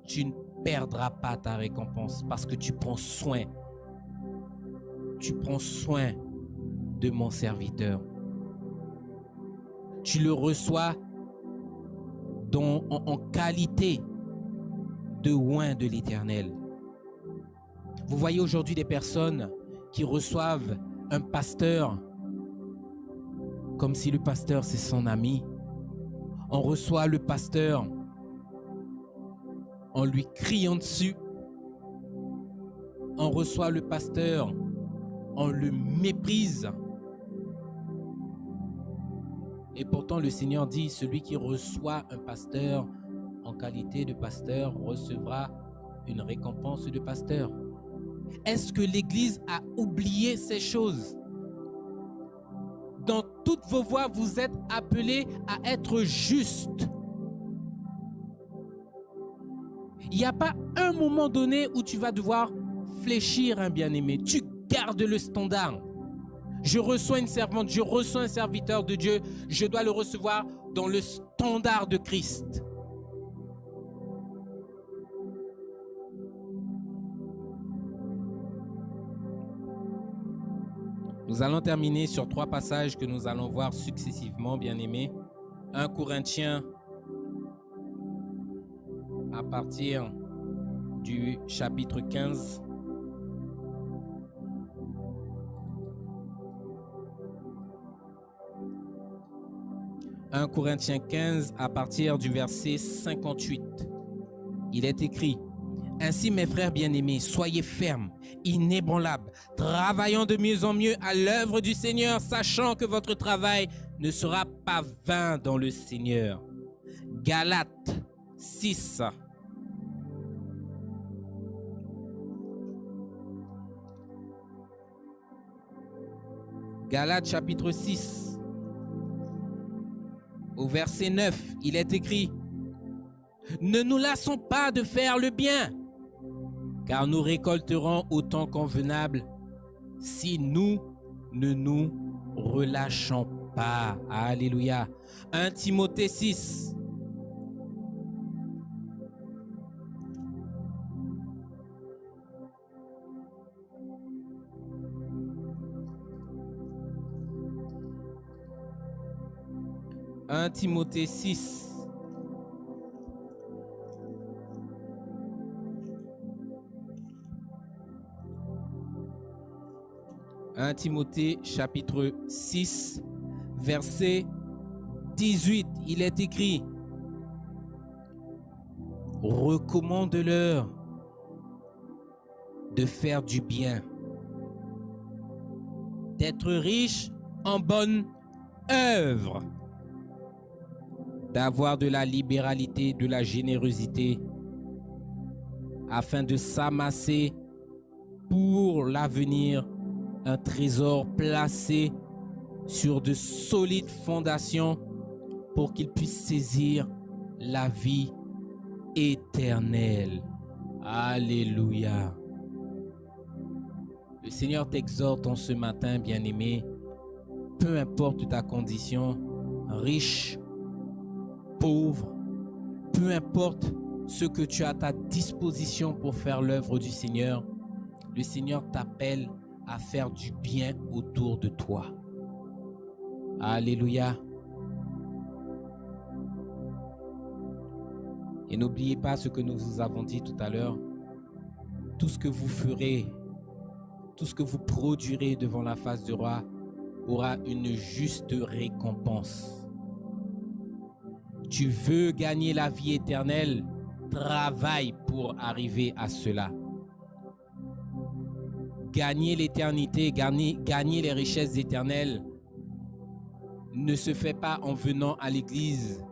tu ne perdras pas ta récompense parce que tu prends soin de mon serviteur. Tu le reçois en qualité de oint de l'Éternel. Vous voyez aujourd'hui des personnes qui reçoivent un pasteur comme si le pasteur c'est son ami. On reçoit le pasteur en lui criant dessus. On reçoit le pasteur, on le méprise. Et pourtant le Seigneur dit, celui qui reçoit un pasteur en qualité de pasteur recevra une récompense de pasteur. Est-ce que l'Église a oublié ces choses? Dans toutes vos voies, vous êtes appelés à être justes. Il n'y a pas un moment donné où tu vas devoir fléchir, un bien-aimé. Tu gardes le standard. Je reçois une servante, je reçois un serviteur de Dieu. Je dois le recevoir dans le standard de Christ. Nous allons terminer sur 3 passages que nous allons voir successivement, bien-aimés. 1 Corinthiens, à partir du chapitre 15. « 1 Corinthiens 15, à partir du verset 58. Il est écrit, « Ainsi, mes frères bien-aimés, soyez fermes, inébranlables, travaillant de mieux en mieux à l'œuvre du Seigneur, sachant que votre travail ne sera pas vain dans le Seigneur. » Galates 6. Galates chapitre 6. Au verset 9, il est écrit, « Ne nous lassons pas de faire le bien, car nous récolterons au temps convenable si nous ne nous relâchons pas. » Alléluia. 1 Timothée 6. 1 Timothée 6. « 1 Timothée chapitre 6, verset 18, il est écrit « Recommande-leur de faire du bien, d'être riche en bonnes œuvres, d'avoir de la libéralité, de la générosité, afin de s'amasser pour l'avenir un trésor placé sur de solides fondations pour qu'ils puissent saisir la vie éternelle. » Alléluia. Le Seigneur t'exhorte en ce matin, bien-aimé, peu importe ta condition, riche, pauvre, peu importe ce que tu as à ta disposition pour faire l'œuvre du Seigneur, le Seigneur t'appelle à faire du bien autour de toi. Alléluia. Et n'oubliez pas ce que nous vous avons dit tout à l'heure. Tout ce que vous ferez, tout ce que vous produirez devant la face du roi aura une juste récompense. Tu veux gagner la vie éternelle, travaille pour arriver à cela. Gagner l'éternité, gagner les richesses éternelles ne se fait pas en venant à l'église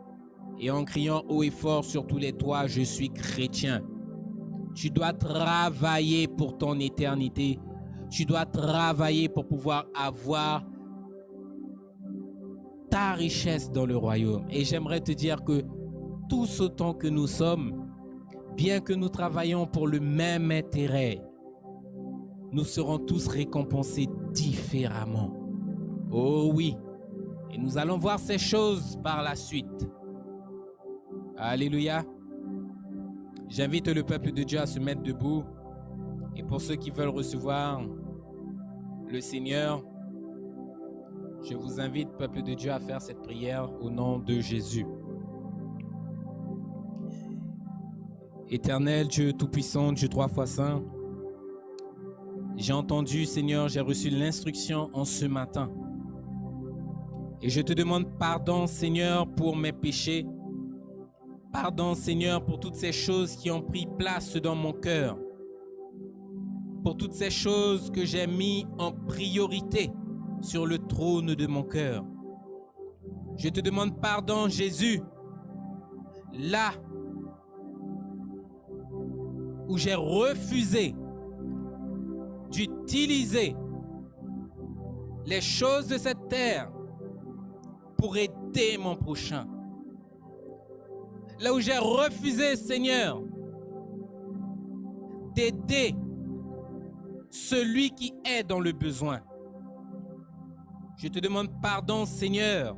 et en criant haut et fort sur tous les toits, je suis chrétien. Tu dois travailler pour ton éternité. Tu dois travailler pour pouvoir avoir ta richesse dans le royaume. Et j'aimerais te dire que tous autant que nous sommes, bien que nous travaillons pour le même intérêt, nous serons tous récompensés différemment. Oh oui. Et nous allons voir ces choses par la suite. Alléluia. J'invite le peuple de Dieu à se mettre debout. Et pour ceux qui veulent recevoir le Seigneur, je vous invite, peuple de Dieu, à faire cette prière au nom de Jésus. Éternel Dieu Tout-Puissant, Dieu 3 fois Saint, j'ai entendu, Seigneur, j'ai reçu l'instruction en ce matin. Et je te demande pardon, Seigneur, pour mes péchés. Pardon, Seigneur, pour toutes ces choses qui ont pris place dans mon cœur. Pour toutes ces choses que j'ai mis en priorité sur le trône de mon cœur. Je te demande pardon, Jésus, là où j'ai refusé d'utiliser les choses de cette terre pour aider mon prochain. Là où j'ai refusé, Seigneur, d'aider celui qui est dans le besoin. Je te demande pardon, Seigneur,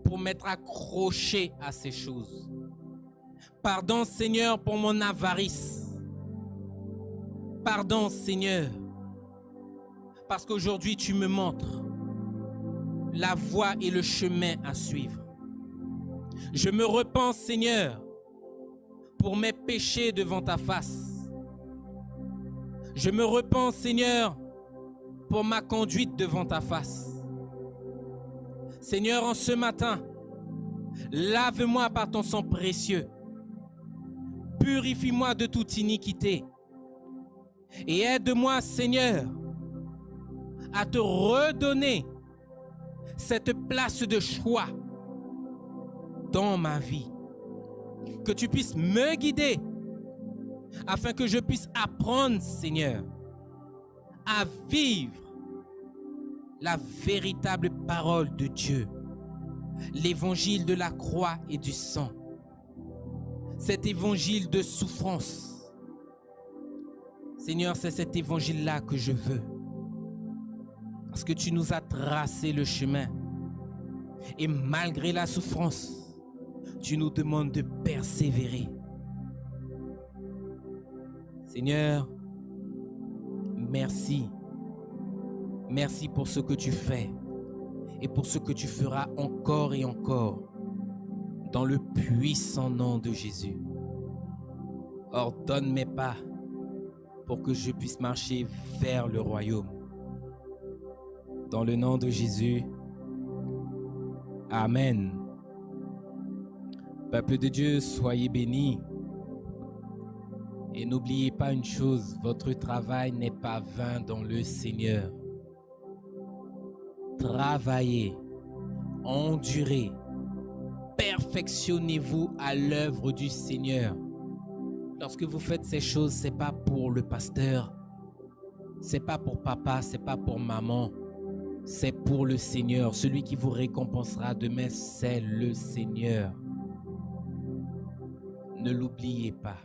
pour m'être accroché à ces choses. Pardon, Seigneur, pour mon avarice. Pardon, Seigneur, parce qu'aujourd'hui, tu me montres la voie et le chemin à suivre. Je me repens, Seigneur, pour mes péchés devant ta face. Je me repens, Seigneur, pour ma conduite devant ta face. Seigneur, en ce matin, lave-moi par ton sang précieux. Purifie-moi de toute iniquité. Et aide-moi, Seigneur, à te redonner cette place de choix dans ma vie. Que tu puisses me guider afin que je puisse apprendre, Seigneur, à vivre la véritable parole de Dieu, l'évangile de la croix et du sang, cet évangile de souffrance. Seigneur, c'est cet évangile-là que je veux. Parce que tu nous as tracé le chemin. Et malgré la souffrance, tu nous demandes de persévérer. Seigneur, merci. Merci pour ce que tu fais. et pour ce que tu feras encore et encore, dans le puissant nom de Jésus. Ordonne mes pas pour que je puisse marcher vers le royaume. Dans le nom de Jésus, Amen. Peuple de Dieu, soyez bénis. Et n'oubliez pas une chose, votre travail n'est pas vain dans le Seigneur. Travaillez, endurez, perfectionnez-vous à l'œuvre du Seigneur. Lorsque vous faites ces choses, ce n'est pas pour le pasteur, ce n'est pas pour papa, ce n'est pas pour maman, c'est pour le Seigneur. Celui qui vous récompensera demain, c'est le Seigneur. Ne l'oubliez pas.